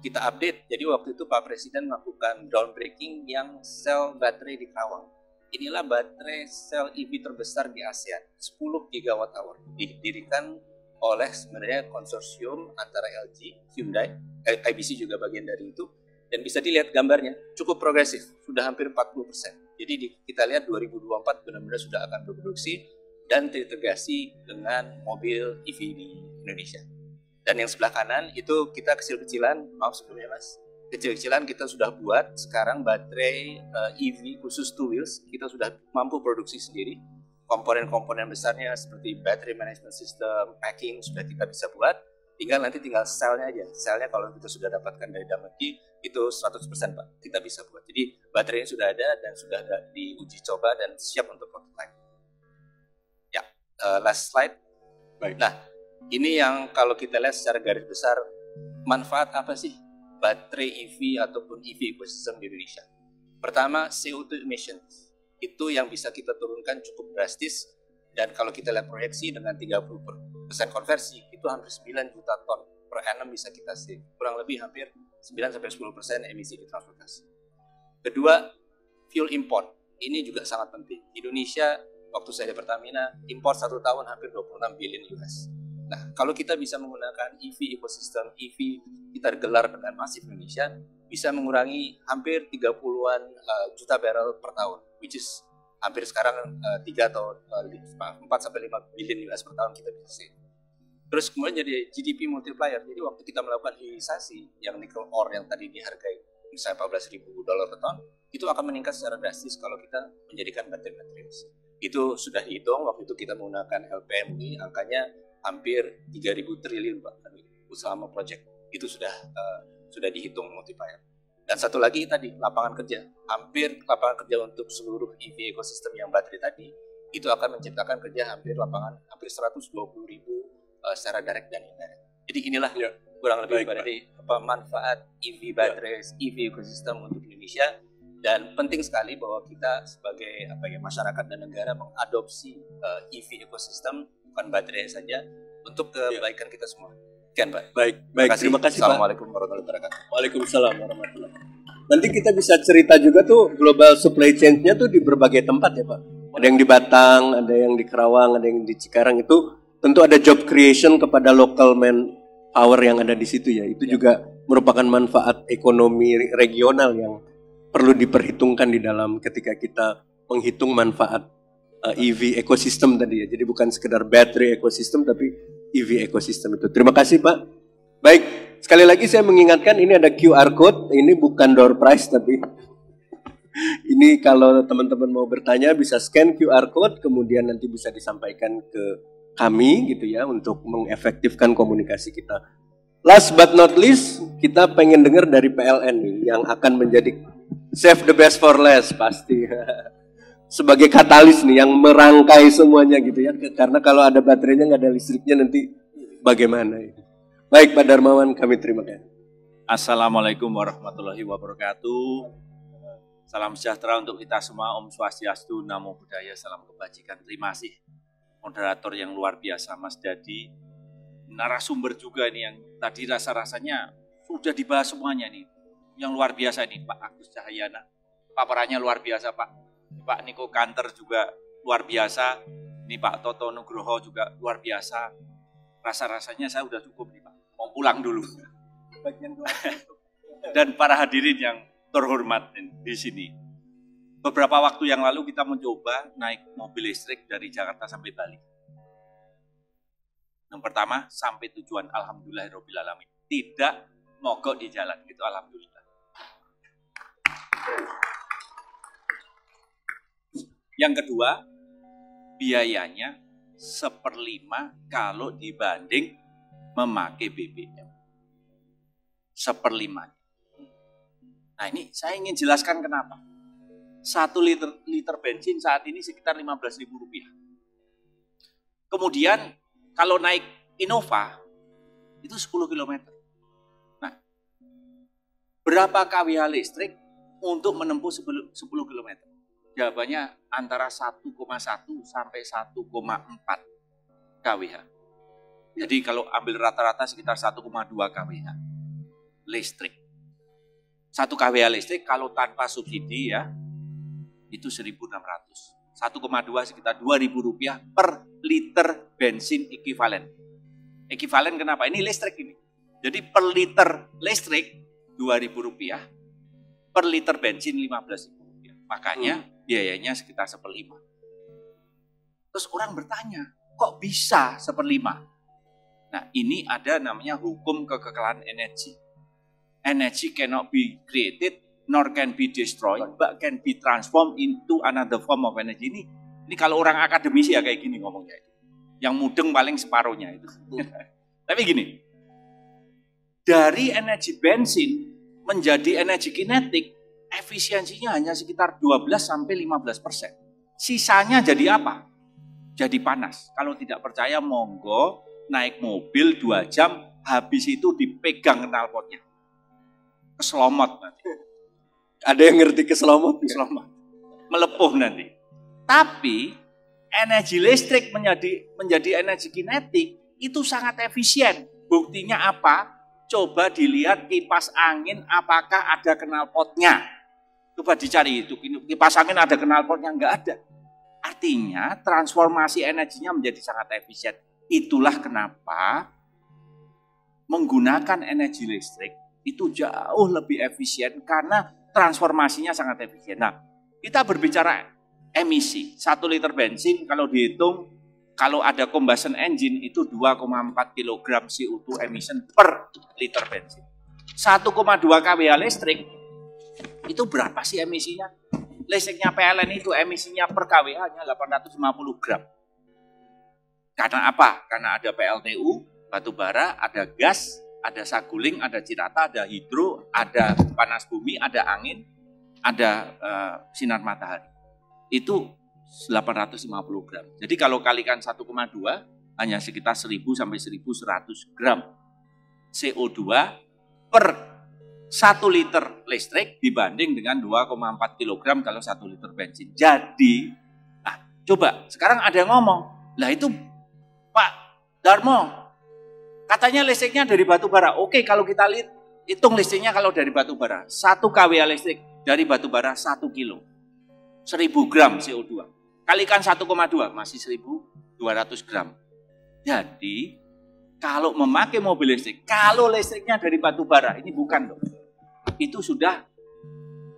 kita update, jadi waktu itu Pak Presiden melakukan groundbreaking yang sel baterai di Karawang. Inilah baterai sel EV terbesar di ASEAN, 10 gigawatt hour. Didirikan oleh sebenarnya konsorsium antara LG, Hyundai, IBC juga bagian dari itu. Dan bisa dilihat gambarnya, cukup progresif, sudah hampir 40%. Jadi kita lihat 2024 benar-benar sudah akan berproduksi dan terintegrasi dengan mobil EV di Indonesia. Dan yang sebelah kanan itu kita kecil-kecilan, maaf sebelumnya Mas, kecil-kecilan kita sudah buat sekarang baterai EV khusus two wheels, kita sudah mampu produksi sendiri. Komponen-komponen besarnya seperti battery management system, packing sudah kita bisa buat. Tinggal selnya aja. Selnya kalau kita sudah dapatkan dari dalam negeri, itu 100% Pak, kita bisa buat. Jadi baterainya sudah ada dan sudah ada diuji coba dan siap untuk prototype. Ya, last slide. Baik. Nah, ini yang kalau kita lihat secara garis besar, manfaat apa sih baterai EV ataupun EV ecosystem di Indonesia? Pertama, CO2 emissions. Itu yang bisa kita turunkan cukup drastis. Dan kalau kita lihat proyeksi dengan 30% konversi, itu hampir 9 juta ton per annum bisa kita save. Kurang lebih hampir 9-10% emisi di transportasi. Kedua, fuel import. Ini juga sangat penting. Indonesia, waktu saya di Pertamina, import 1 tahun hampir 26 billion US. Nah, kalau kita bisa menggunakan EV ecosystem, EV kita gelar dengan masif Indonesia, bisa mengurangi hampir 30-an juta barrel per tahun, which is hampir sekarang 4-5 billion US per tahun kita bisa save. Terus kemudian jadi GDP multiplier. Jadi waktu kita melakukan hilirisasi yang nikel ore yang tadi dihargai misalnya $14.000 per ton, itu akan meningkat secara drastis kalau kita menjadikan baterai. Itu sudah dihitung waktu itu kita menggunakan LPMI, angkanya hampir 3.000 triliun Pak selama proyek. Itu sudah dihitung multiplier. Dan satu lagi tadi, lapangan kerja. Hampir lapangan kerja untuk seluruh EV ekosistem yang baterai tadi, itu akan menciptakan kerja hampir 120.000 secara direct dan indirect. Jadi inilah kurang lebih dari manfaat EV baterai, EV ekosistem untuk Indonesia. Dan penting sekali bahwa kita sebagai masyarakat dan negara mengadopsi EV ekosistem, bukan baterai saja, untuk kebaikan kita semua. Pak. Baik. Terima kasih Pak. Assalamualaikum warahmatullahi wabarakatuh. Waalaikumsalam warahmatullahi wabarakatuh. Nanti kita bisa cerita juga tuh global supply chain-nya tuh di berbagai tempat ya Pak. Ada yang di Batang, ada yang di Kerawang, ada yang di Cikarang. Itu tentu ada job creation kepada local manpower yang ada di situ ya. Itu juga merupakan manfaat ekonomi regional yang perlu diperhitungkan di dalam ketika kita menghitung manfaat EV ekosistem tadi ya. Jadi bukan sekedar battery ekosistem tapi EV ekosistem itu. Terima kasih Pak. Baik, sekali lagi saya mengingatkan ini ada QR code. Ini bukan door prize tapi ini kalau teman-teman mau bertanya bisa scan QR code kemudian nanti bisa disampaikan ke kami gitu ya untuk mengefektifkan komunikasi kita. Last but not least, kita pengen dengar dari PLN nih yang akan menjadi save the best for last pasti. Sebagai katalis nih yang merangkai semuanya gitu ya. Karena kalau ada baterainya nggak ada listriknya nanti bagaimana ya. Baik Pak Darmawan, kami terima kasih. Assalamualaikum warahmatullahi wabarakatuh. Salam sejahtera untuk kita semua. Om Swastiastu, Namo Buddhaya, salam kebajikan. Terima kasih moderator yang luar biasa Mas Dadi. Narasumber juga ini yang tadi rasa-rasanya sudah dibahas semuanya nih. Yang luar biasa ini Pak Agus Cahyana. Paparannya luar biasa Pak. Pak Niko Kanter juga luar biasa. Ini Pak Toto Nugroho juga luar biasa. Rasa-rasanya saya udah cukup nih Pak. Mau pulang dulu. Dan para hadirin yang terhormat di sini. Beberapa waktu yang lalu kita mencoba naik mobil listrik dari Jakarta sampai Bali. Yang pertama sampai tujuan alhamdulillahirobbilalamin. Tidak mogok di jalan gitu alhamdulillah. Yang kedua, biayanya 1/5 kalau dibanding memakai BBM. 1/5. Nah ini saya ingin jelaskan kenapa. 1 liter bensin saat ini sekitar Rp15.000. Kemudian kalau naik Innova itu 10 km. Nah, berapa kWh listrik untuk menempuh 10 km? Jawabannya antara 1,1 sampai 1,4 kWh. Jadi kalau ambil rata-rata sekitar 1,2 kWh listrik. 1 kWh listrik kalau tanpa subsidi ya, itu 1.600. 1,2 sekitar Rp2.000 per liter bensin ekivalen. Ekivalen kenapa? Ini listrik ini. Jadi per liter listrik Rp2.000, per liter bensin Rp15.000. Makanya biayanya sekitar 1/5. Terus orang bertanya, kok bisa 1/5? Nah, ini ada namanya hukum kekekalan energi. Energy cannot be created nor can be destroyed, but can be transformed into another form of energy. Ini kalau orang akademisi ya kayak gini ngomongnya itu. Yang mudeng paling separuhnya itu. Tapi gini, dari energi bensin menjadi energi kinetik, efisiensinya hanya sekitar 12-15%. Sisanya jadi apa? Jadi panas. Kalau tidak percaya, monggo naik mobil 2 jam, habis itu dipegang knalpotnya. Keselomot nanti. Ada yang ngerti keselomot? Keselomot. Melepuh nanti. Tapi energi listrik menjadi energi kinetik itu sangat efisien. Buktinya apa? Coba dilihat kipas angin apakah ada knalpotnya. Coba dicari itu, kipas angin ada knalpotnya? Enggak ada. Artinya transformasi energinya menjadi sangat efisien. Itulah kenapa menggunakan energi listrik itu jauh lebih efisien karena transformasinya sangat efisien. Nah, kita berbicara emisi. 1 liter bensin kalau dihitung, kalau ada combustion engine itu 2,4 kg CO2 emission per liter bensin. 1,2 kWh listrik itu berapa sih emisinya? Listriknya PLN itu emisinya per kWh hanya 850 gram. Karena apa? Karena ada PLTU, batu bara, ada gas, ada saguling, ada cirata, ada hidro, ada panas bumi, ada angin, ada sinar matahari. Itu 850 gram. Jadi kalau kalikan 1,2 hanya sekitar 1000 sampai 1100 gram CO2 per 1 liter listrik dibanding dengan 2,4 kg kalau 1 liter bensin. Jadi, nah coba sekarang ada yang ngomong, lah itu Pak Darmo, katanya listriknya dari batu bara. Oke, kalau kita hitung listriknya kalau dari batu bara, 1 kWh listrik dari batu bara 1 kilo. 1000 gram CO2. Kalikan 1,2 masih 1200 gram. Jadi, kalau memakai mobil listrik, kalau listriknya dari batu bara, ini bukan loh. Itu sudah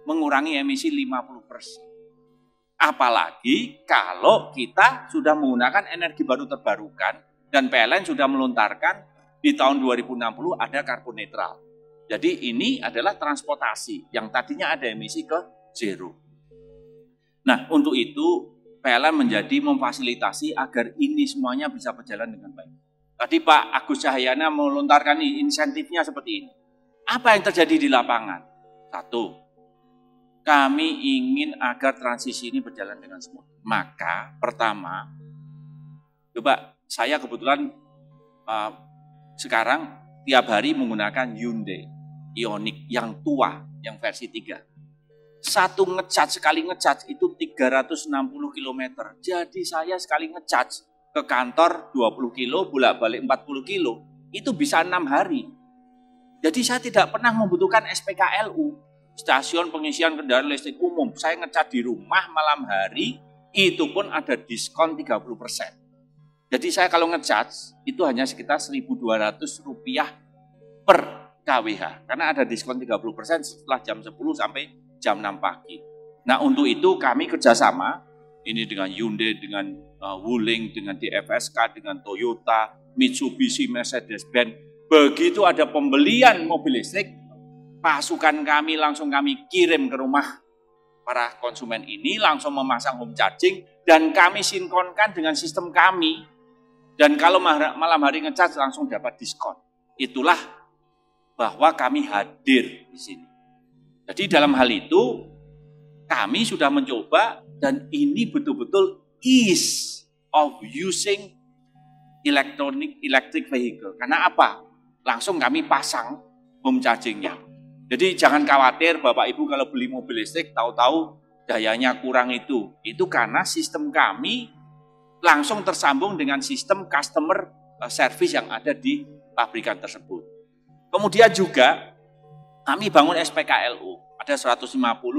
mengurangi emisi 50%. Apalagi kalau kita sudah menggunakan energi baru terbarukan dan PLN sudah melontarkan di tahun 2060 ada karbon netral. Jadi ini adalah transportasi yang tadinya ada emisi ke zero. Nah, untuk itu PLN menjadi memfasilitasi agar ini semuanya bisa berjalan dengan baik. Tadi Pak Agus Cahyana melontarkan insentifnya seperti ini. Apa yang terjadi di lapangan? 1, kami ingin agar transisi ini berjalan dengan smooth. Maka pertama, coba saya kebetulan sekarang tiap hari menggunakan Hyundai Ioniq yang tua, yang versi 3. Sekali ngecas itu 360 km. Jadi saya sekali ngecas ke kantor 20 kilo, bolak-balik 40 kilo, itu bisa 6 hari. Jadi saya tidak pernah membutuhkan SPKLU, stasiun pengisian kendaraan listrik umum. Saya ngecas di rumah malam hari, itu pun ada diskon 30%. Jadi saya kalau ngecas, itu hanya sekitar Rp1.200 per kWh. Karena ada diskon 30% setelah jam 10 sampai jam 6 pagi. Nah untuk itu kami kerjasama, ini dengan Hyundai, dengan Wuling, dengan DFSK, dengan Toyota, Mitsubishi, Mercedes-Benz. Begitu ada pembelian mobil listrik, pasukan kami langsung kami kirim ke rumah para konsumen ini, langsung memasang home charging, dan kami sinkronkan dengan sistem kami. Dan kalau malam hari ngecas langsung dapat diskon. Itulah bahwa kami hadir di sini. Jadi dalam hal itu, kami sudah mencoba, dan ini betul-betul ease of using electric vehicle. Karena apa? Langsung kami pasang home chargingnya. Jadi jangan khawatir Bapak Ibu kalau beli mobil listrik, tahu-tahu dayanya kurang itu karena sistem kami langsung tersambung dengan sistem customer service yang ada di pabrikan tersebut. Kemudian juga kami bangun SPKLU, ada 150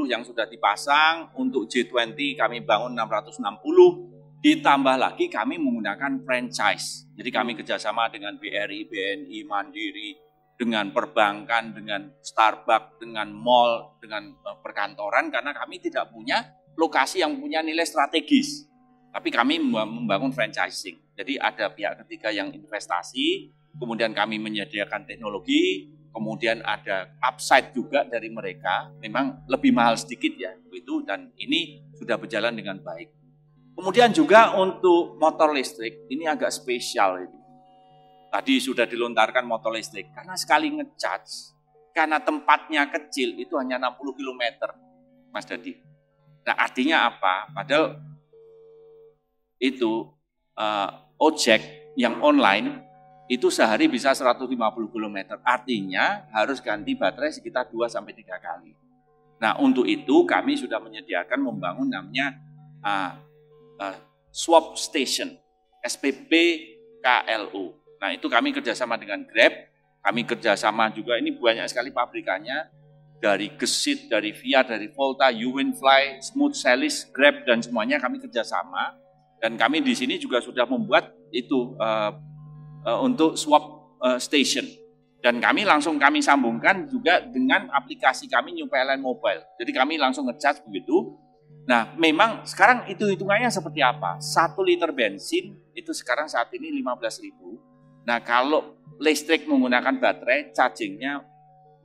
yang sudah dipasang, untuk G20 kami bangun 660, ditambah lagi kami menggunakan franchise. Jadi kami kerjasama dengan BRI, BNI, Mandiri, dengan perbankan, dengan Starbucks, dengan mall, dengan perkantoran, karena kami tidak punya lokasi yang punya nilai strategis. Tapi kami membangun franchising. Jadi ada pihak ketiga yang investasi, kemudian kami menyediakan teknologi, kemudian ada upside juga dari mereka, memang lebih mahal sedikit ya, itu, dan ini sudah berjalan dengan baik. Kemudian juga untuk motor listrik, ini agak spesial ini. Tadi sudah dilontarkan motor listrik, karena sekali ngecharge, karena tempatnya kecil, itu hanya 60 km, Mas Dadi. Nah artinya apa? Padahal itu ojek yang online, itu sehari bisa 150 km, artinya harus ganti baterai sekitar 2-3 kali. Nah untuk itu kami sudah menyediakan membangun namanya swap station, SPPKLU. Nah itu kami kerjasama dengan Grab, kami kerjasama juga, ini banyak sekali pabrikannya, dari Gesit, dari Fiat, dari Volta, Uwinfly, Smooth Salis, Grab, dan semuanya kami kerjasama. Dan kami di sini juga sudah membuat itu untuk swap station, dan kami sambungkan juga dengan aplikasi kami New PLN Mobile. Jadi kami langsung ngecharge begitu. Nah, memang sekarang itu hitungannya seperti apa? 1 liter bensin itu sekarang saat ini 15.000. Nah, kalau listrik menggunakan baterai, chargingnya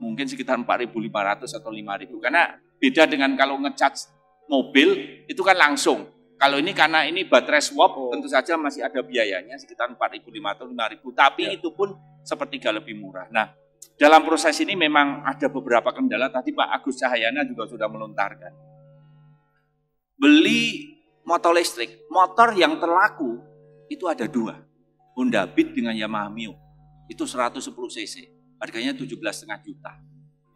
mungkin sekitar 4.500 atau 5.000. Karena beda dengan kalau ngecharge mobil itu kan langsung. Kalau ini karena ini baterai swap, tentu saja masih ada biayanya sekitar 4.500 atau 5.000, tapi itu pun sepertiga lebih murah. Nah, dalam proses ini memang ada beberapa kendala, tadi Pak Agus Cahyana juga sudah melontarkan. Beli motor listrik, motor yang terlaku itu ada 2, Honda Beat dengan Yamaha Mio, itu 110 cc, harganya 17,5 juta.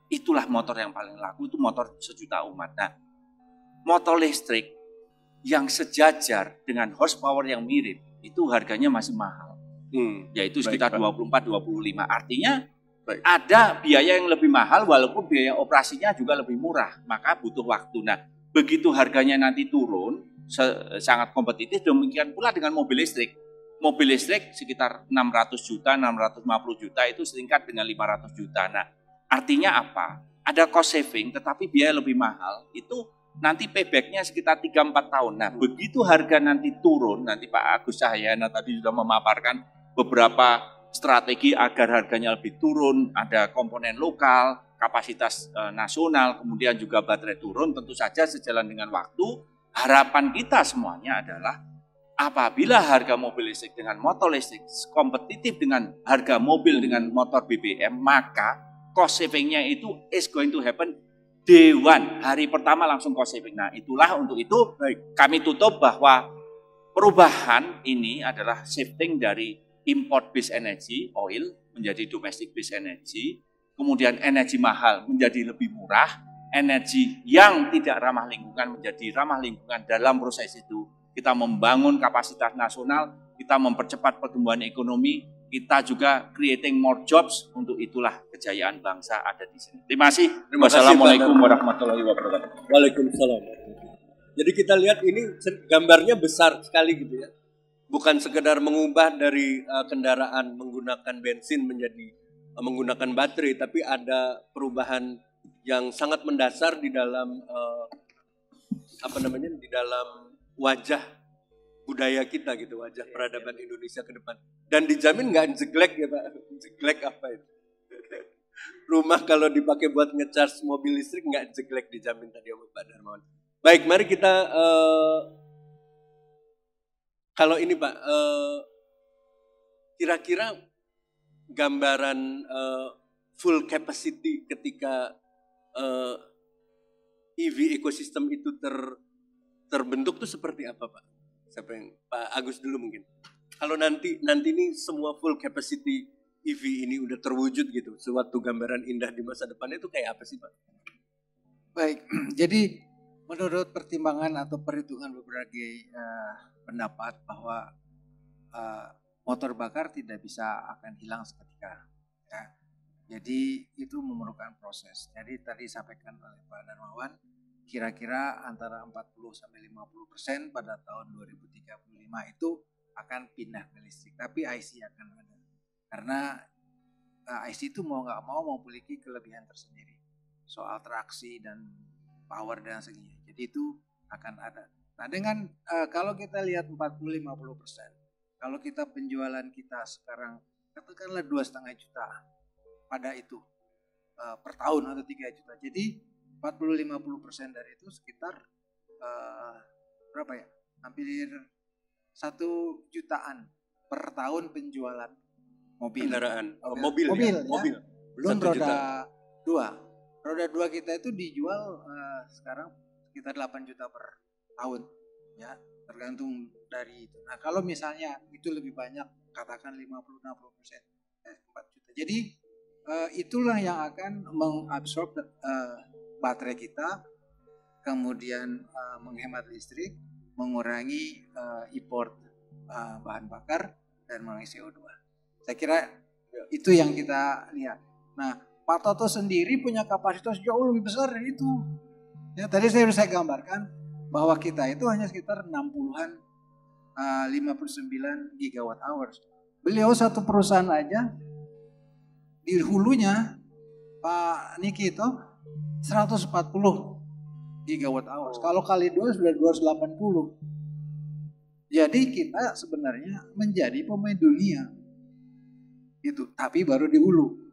Itulah motor yang paling laku, itu motor sejuta umat. Nah, motor listrik yang sejajar dengan horsepower yang mirip, itu harganya masih mahal. Yaitu sekitar 24-25. Artinya ada biaya yang lebih mahal walaupun biaya operasinya juga lebih murah. Maka butuh waktu. Nah, begitu harganya nanti turun, sangat kompetitif, demikian pula dengan mobil listrik. Mobil listrik sekitar 600 juta, 650 juta itu setingkat dengan 500 juta. Nah, artinya apa? Ada cost saving tetapi biaya lebih mahal, itu nanti payback-nya sekitar 3-4 tahun. Nah, begitu harga nanti turun, nanti Pak Agus Cahyana tadi sudah memaparkan beberapa strategi agar harganya lebih turun, ada komponen lokal, kapasitas nasional, kemudian juga baterai turun, tentu saja sejalan dengan waktu, harapan kita semuanya adalah apabila harga mobil listrik dengan motor listrik kompetitif dengan harga mobil dengan motor BBM, maka cost saving-nya itu is going to happen Day one, hari pertama langsung cost saving. Nah itulah untuk itu kami tutup bahwa perubahan ini adalah shifting dari import based energy, oil, menjadi domestic based energy, kemudian energi mahal menjadi lebih murah, energi yang tidak ramah lingkungan menjadi ramah lingkungan. Dalam proses itu kita membangun kapasitas nasional, kita mempercepat pertumbuhan ekonomi, kita juga creating more jobs, untuk itulah kejayaan bangsa ada di sini. Terima kasih. Wassalamualaikum warahmatullahi wabarakatuh. Waalaikumsalam. Jadi kita lihat ini gambarnya besar sekali gitu ya. Bukan sekedar mengubah dari kendaraan menggunakan bensin menjadi menggunakan baterai, tapi ada perubahan yang sangat mendasar di dalam di dalam wajah budaya kita gitu, wajah peradaban Indonesia ke depan. Dan dijamin nggak jeglek ya Pak, jeglek apa itu? Rumah kalau dipakai buat ngecharge mobil listrik nggak jeglek, dijamin tadi sama Pak Darmawan. Baik, mari kita kalau ini Pak, kira-kira gambaran full capacity ketika EV ecosystem itu terbentuk tuh seperti apa Pak? Siapa yang Pak Agus dulu mungkin. Kalau nanti ini semua full capacity EV ini udah terwujud gitu, suatu gambaran indah di masa depan itu kayak apa sih Pak? Baik, jadi Menurut pertimbangan atau perhitungan berbagai pendapat bahwa motor bakar tidak bisa akan hilang seketika. Ya. Jadi itu memerlukan proses. Jadi tadi disampaikan oleh Pak Darmawan, kira-kira antara 40-50% pada tahun 2035 itu akan pindah ke listrik. Tapi IC akan ada. Karena IC itu mau nggak mau memiliki kelebihan tersendiri. Soal traksi dan power dan sebagainya. Jadi itu akan ada. Nah dengan kalau kita lihat 40-50%, kalau kita penjualan kita sekarang katakanlah 2,5 juta pada itu per tahun atau 3 juta. Jadi 40-50% dari itu sekitar berapa ya? Hampir 1 jutaan per tahun penjualan mobil. Kendaraan, mobil ya. mobil. Belum 1 juta. roda 2. Roda 2 kita itu dijual sekarang sekitar 8 juta per tahun, ya tergantung dari itu. Nah kalau misalnya itu lebih banyak, katakan 50-60%, 4 juta. Jadi itulah yang akan mengabsorb baterai kita, kemudian menghemat listrik, mengurangi import bahan bakar dan mengurangi CO2. Saya kira itu yang kita lihat. Nah Pak Toto sendiri punya kapasitas jauh lebih besar dari itu. Ya, tadi saya gambarkan bahwa kita itu hanya sekitar 60-an 59 gigawatt hours. Beliau satu perusahaan aja di hulunya Pak Niki itu 140 gigawatt hours. Kalau kali 2 sudah 280. Jadi kita sebenarnya menjadi pemain dunia. Itu, tapi baru di hulu.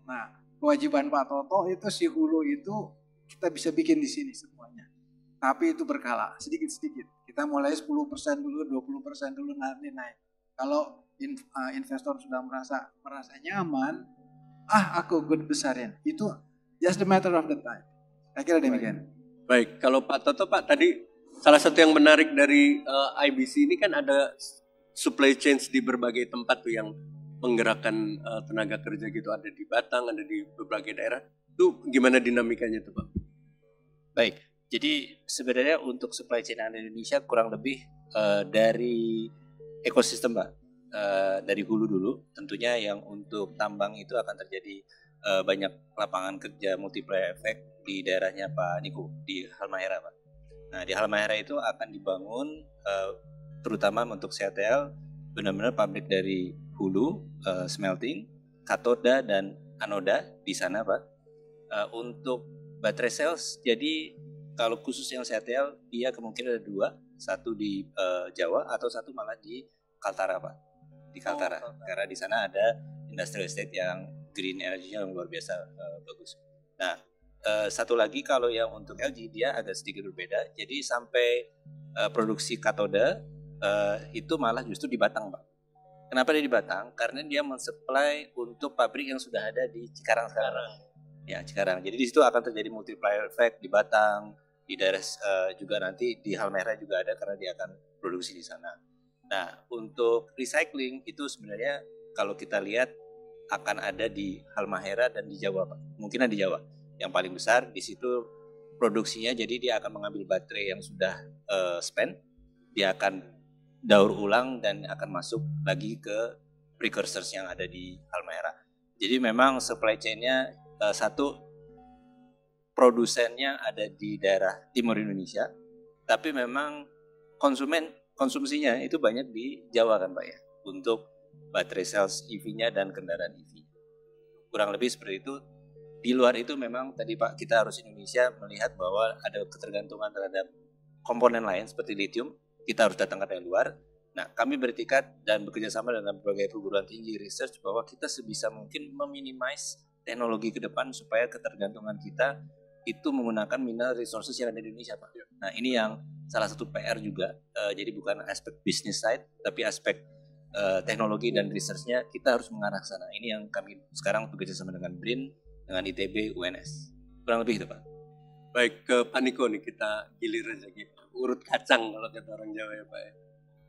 Nah, kewajiban Pak Toto itu si hulu itu kita bisa bikin di sini semuanya. Tapi itu berkala, sedikit-sedikit. Kita mulai 10% dulu, 20% dulu, nanti naik. Kalau investor sudah merasa nyaman, aku good besarin. Itu just the matter of the time. Saya kira demikian. Baik, kalau Pak Toto Pak tadi salah satu yang menarik dari IBC ini kan ada supply chain di berbagai tempat tuh yang menggerakkan tenaga kerja gitu, ada di Batang, ada di berbagai daerah. Itu gimana dinamikanya tuh Pak? Baik, jadi sebenarnya untuk supply chain Indonesia kurang lebih dari ekosistem Pak. Dari hulu dulu, tentunya yang untuk tambang itu akan terjadi banyak lapangan kerja multiplier effect di daerahnya Pak Niko, di Halmahera Pak. Nah di Halmahera itu akan dibangun terutama untuk CATL, benar-benar pabrik dari hulu, smelting, katoda dan anoda di sana Pak. Untuk baterai cells, jadi kalau khusus yang CATL dia kemungkinan ada 2, satu di Jawa atau satu malah di Kaltara Pak, di Kaltara, karena di sana ada industrial estate yang green energy-nya yang luar biasa bagus. Nah satu lagi kalau yang untuk LG dia agak sedikit berbeda, jadi sampai produksi katoda itu malah justru di Batang Pak. Kenapa dia di Batang? Karena dia mensuplai untuk pabrik yang sudah ada di Cikarang sekarang. Ya Cikarang. Jadi di situ akan terjadi multiplier effect di Batang, di daerah juga nanti di Halmahera juga ada karena dia akan produksi di sana. Nah untuk recycling itu sebenarnya kalau kita lihat akan ada di Halmahera dan di Jawa Pak. Mungkin di Jawa. Yang paling besar di situ produksinya, jadi dia akan mengambil baterai yang sudah spent, dia akan daur ulang dan akan masuk lagi ke precursors yang ada di Halmahera. Jadi memang supply chain-nya satu produsennya ada di daerah timur Indonesia, tapi memang konsumsinya itu banyak di Jawa kan Pak ya, untuk baterai cells EV-nya dan kendaraan EV. Kurang lebih seperti itu. Di luar itu memang tadi Pak kita harus Indonesia melihat bahwa ada ketergantungan terhadap komponen lain seperti lithium. Kita harus datangkan dari luar. Nah, kami bertekad dan bekerjasama dengan berbagai perguruan tinggi research bahwa kita sebisa mungkin meminimize teknologi ke depan supaya ketergantungan kita itu menggunakan mineral resources yang ada di Indonesia, Pak. Nah, ini yang salah satu PR juga. Jadi bukan aspek business side, tapi aspek teknologi dan research-nya kita harus mengarah ke sana. Ini yang kami sekarang bekerjasama dengan BRIN, dengan ITB, UNS. Kurang lebih itu, Pak. Baik, ke Pak Niko nih, kita gilir aja gitu. Urut kacang kalau kata orang Jawa ya Pak ya.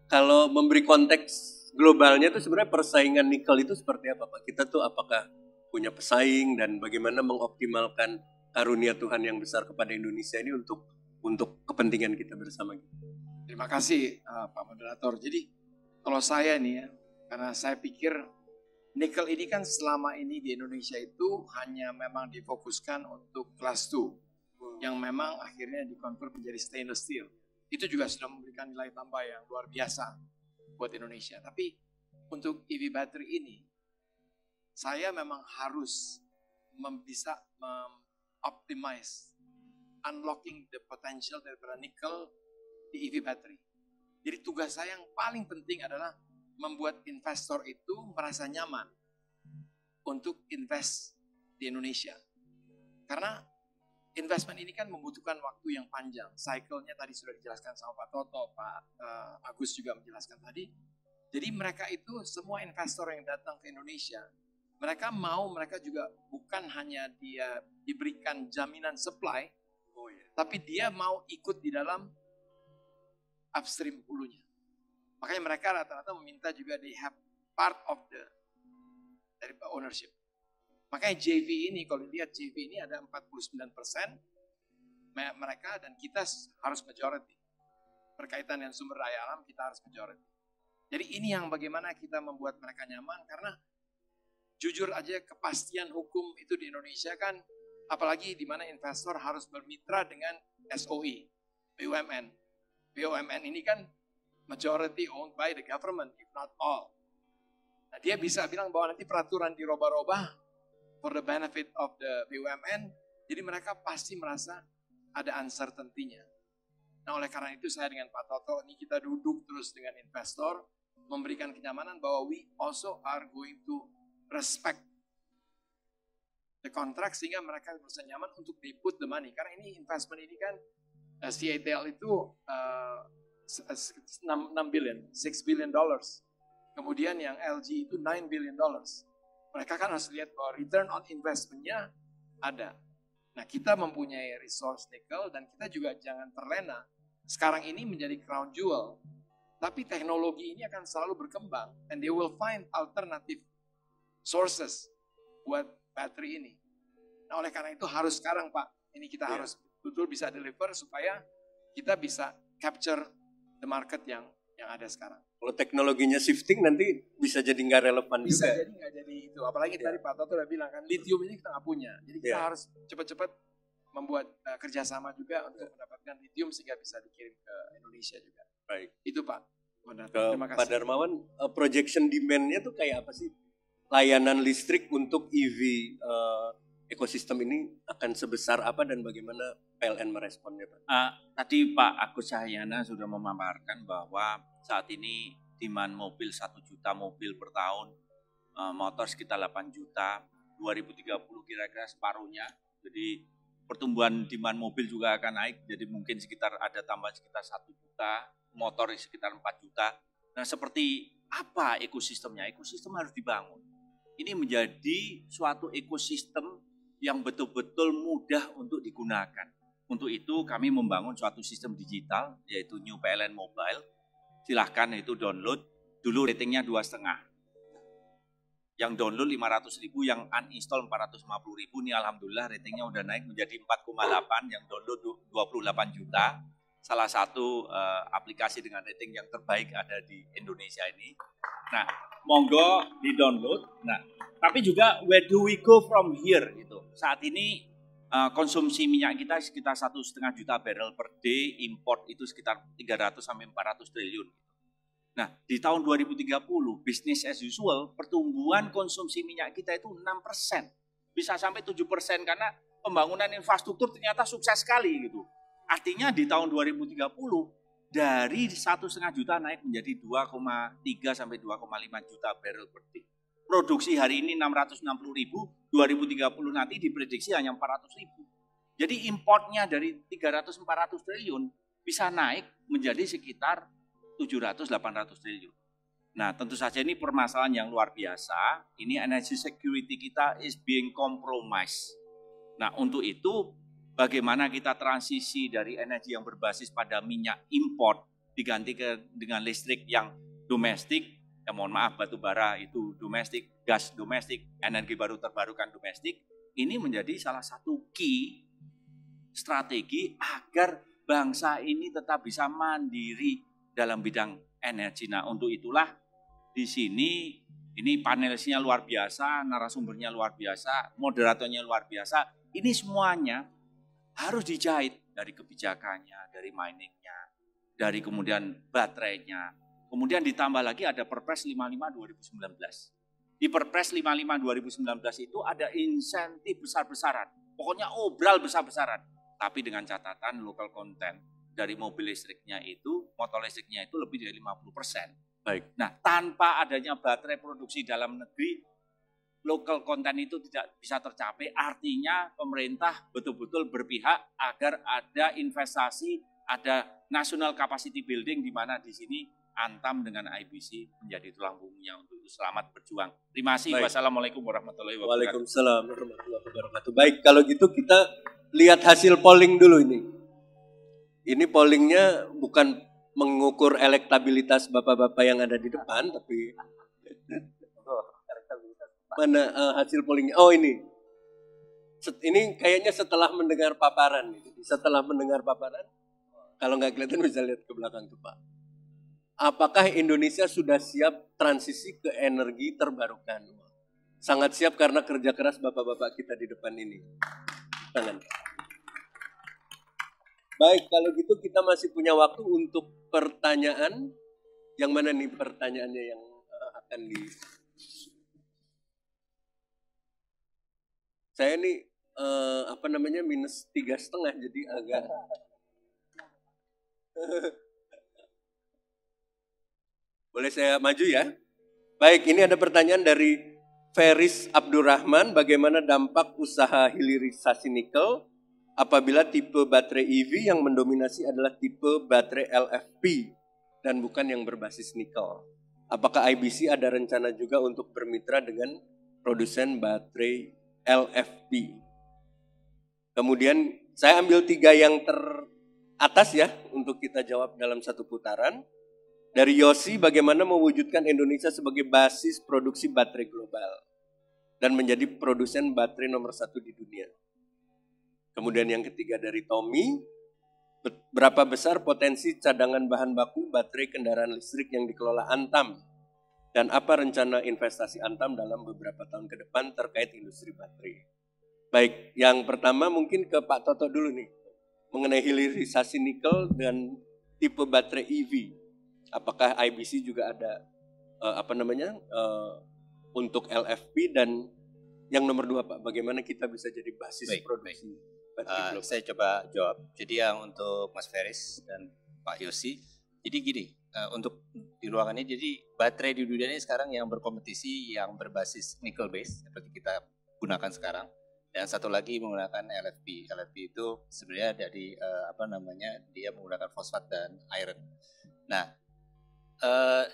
Kalau memberi konteks globalnya tuh sebenarnya persaingan nikel itu seperti apa Pak? Kita tuh apakah punya pesaing dan bagaimana mengoptimalkan karunia Tuhan yang besar kepada Indonesia ini untuk untuk kepentingan kita bersama. Terima kasih Pak Moderator. Jadi kalau saya nih ya, karena saya pikir nikel ini kan selama ini di Indonesia itu hanya memang difokuskan untuk kelas 2 yang memang akhirnya dikonvert menjadi stainless steel. Itu juga sudah memberikan nilai tambah yang luar biasa buat Indonesia. Tapi untuk EV battery ini, saya memang harus bisa optimize, unlocking the potential daripada nikel di EV battery. Jadi tugas saya yang paling penting adalah membuat investor itu merasa nyaman untuk invest di Indonesia. Karena investment ini kan membutuhkan waktu yang panjang. Cycle-nya tadi sudah dijelaskan sama Pak Toto, Pak Agus juga menjelaskan tadi. Jadi mereka itu semua investor yang datang ke Indonesia, mereka juga bukan hanya dia diberikan jaminan supply, tapi dia mau ikut di dalam upstream hulunya. Makanya mereka rata-rata meminta juga they have part of the dari ownership. Makanya JV ini, kalau lihat JV ini ada 49% mereka dan kita harus majority. Berkaitan dengan sumber daya alam kita harus majority. Jadi ini yang bagaimana kita membuat mereka nyaman, karena jujur aja kepastian hukum itu di Indonesia kan, apalagi di mana investor harus bermitra dengan SOE, BUMN. BUMN ini kan majority owned by the government, if not all. Nah, dia bisa bilang bahwa nanti peraturan dirubah-rubah for the benefit of the BUMN, jadi mereka pasti merasa ada uncertainty-nya. Nah, oleh karena itu saya dengan Pak Toto ini kita duduk terus dengan investor, memberikan kenyamanan bahwa we also are going to respect the contract sehingga mereka merasa nyaman untuk they put the money. Karena ini investment ini kan CATL itu 6 billion, $6 billion. Kemudian yang LG itu $9 billion. Mereka kan harus lihat bahwa return on investment-nya ada. Nah, kita mempunyai resource nickel dan kita juga jangan terlena. Sekarang ini menjadi crown jewel. Tapi teknologi ini akan selalu berkembang and they will find alternative sources buat baterai ini. Nah, oleh karena itu harus sekarang Pak, ini kita harus betul bisa deliver supaya kita bisa capture the market yang ada sekarang. Kalau teknologinya shifting nanti bisa jadi nggak relevan bisa juga. Bisa jadi nggak jadi itu. Apalagi tadi Pak Toto udah bilang kan lithium ini kita nggak punya. Jadi kita harus cepat-cepat membuat kerjasama juga untuk mendapatkan lithium sehingga bisa dikirim ke Indonesia juga. Baik. Itu Pak. Terima kasih. Pak Darmawan, projection demand-nya tuh kayak apa sih? Layanan listrik untuk EV ekosistem ini akan sebesar apa dan bagaimana PLN meresponnya, Pak? Tadi Pak Agus Cahyana sudah memaparkan bahwa saat ini demand mobil 1 juta mobil per tahun, motor sekitar 8 juta, 2030 kira-kira separuhnya. Jadi pertumbuhan demand mobil juga akan naik, jadi mungkin ada tambahan sekitar 1 juta, motor sekitar 4 juta. Nah, seperti apa ekosistemnya? Ekosistem harus dibangun. Ini menjadi suatu ekosistem yang betul-betul mudah untuk digunakan. Untuk itu kami membangun suatu sistem digital, yaitu New PLN Mobile. Silahkan itu download, dulu ratingnya 2,5. Yang download 500.000, yang uninstall 450.000, ini alhamdulillah ratingnya udah naik menjadi 4,8, yang download 28 juta. Salah satu aplikasi dengan rating yang terbaik ada di Indonesia ini. Nah, monggo di-download. Nah, tapi juga where do we go from here gitu. Saat ini konsumsi minyak kita sekitar 1,5 juta barrel per day, import itu sekitar 300 sampai 400 triliun. Nah, di tahun 2030 business as usual, pertumbuhan konsumsi minyak kita itu 6%. Bisa sampai 7% karena pembangunan infrastruktur ternyata sukses sekali gitu. Artinya di tahun 2030 dari 1,5 juta naik menjadi 2,3 sampai 2,5 juta barrel per day. Produksi hari ini 660.000, 2030 nanti diprediksi hanya 400.000. Jadi importnya dari 300-400 triliun bisa naik menjadi sekitar 700-800 triliun. Nah, tentu saja ini permasalahan yang luar biasa. Ini energy security kita is being compromised. Nah, untuk itu bagaimana kita transisi dari energi yang berbasis pada minyak import diganti dengan listrik yang domestik. Ya mohon maaf, batu bara itu domestik, gas domestik, energi baru terbarukan domestik. Ini menjadi salah satu key strategi agar bangsa ini tetap bisa mandiri dalam bidang energi. Nah, untuk itulah di sini ini panelnya luar biasa, narasumbernya luar biasa, moderatornya luar biasa. Ini semuanya harus dijahit dari kebijakannya, dari miningnya, dari kemudian baterainya. Kemudian ditambah lagi ada Perpres 55 2019. Di Perpres 55 2019 itu ada insentif besar-besaran. Pokoknya obral besar-besaran. Tapi dengan catatan local content dari mobil listriknya itu, motor listriknya itu lebih dari 50%. Baik. Nah, tanpa adanya baterai produksi dalam negeri, local content itu tidak bisa tercapai. Artinya pemerintah betul-betul berpihak agar ada investasi, ada national capacity building di mana di sini Antam dengan IBC menjadi tulang punggungnya untuk itu. Selamat berjuang. Terima kasih. Baik. Wassalamualaikum warahmatullahi wabarakatuh. Waalaikumsalam warahmatullahi wabarakatuh. Baik, kalau gitu kita lihat hasil polling dulu ini. Ini pollingnya bukan mengukur elektabilitas bapak-bapak yang ada di depan, tapi mana hasil pollingnya? Oh ini. Ini kayaknya setelah mendengar paparan. Setelah mendengar paparan, kalau nggak kelihatan bisa lihat ke belakang tuh Pak. Apakah Indonesia sudah siap transisi ke energi terbarukan? Sangat siap karena kerja keras bapak-bapak kita di depan ini. Tangan. Baik, kalau gitu kita masih punya waktu untuk pertanyaan. Yang mana nih pertanyaannya yang akan di... Saya nih minus 3,5 jadi agak... Boleh saya maju ya? Baik, ini ada pertanyaan dari Feris Abdurrahman. Bagaimana dampak usaha hilirisasi nikel apabila tipe baterai EV yang mendominasi adalah tipe baterai LFP dan bukan yang berbasis nikel? Apakah IBC ada rencana juga untuk bermitra dengan produsen baterai LFP? Kemudian saya ambil 3 yang teratas ya untuk kita jawab dalam satu putaran. Dari Yosi, bagaimana mewujudkan Indonesia sebagai basis produksi baterai global dan menjadi produsen baterai nomor 1 di dunia. Kemudian yang ketiga dari Tommy, berapa besar potensi cadangan bahan baku baterai kendaraan listrik yang dikelola Antam? Dan apa rencana investasi Antam dalam beberapa tahun ke depan terkait industri baterai? Baik, yang pertama mungkin ke Pak Toto dulu nih, mengenai hilirisasi nikel dan tipe baterai EV. Apakah IBC juga ada untuk LFP, dan yang nomor 2 Pak, bagaimana kita bisa jadi basis produksi baterai global? Saya coba jawab. Jadi yang untuk Mas Feris dan Pak Yosi, jadi gini, untuk di ruangan ini, jadi baterai di dunia ini sekarang yang berkompetisi yang berbasis nickel base seperti kita gunakan sekarang, dan satu lagi menggunakan LFP. LFP itu sebenarnya dari dia menggunakan fosfat dan iron. Nah,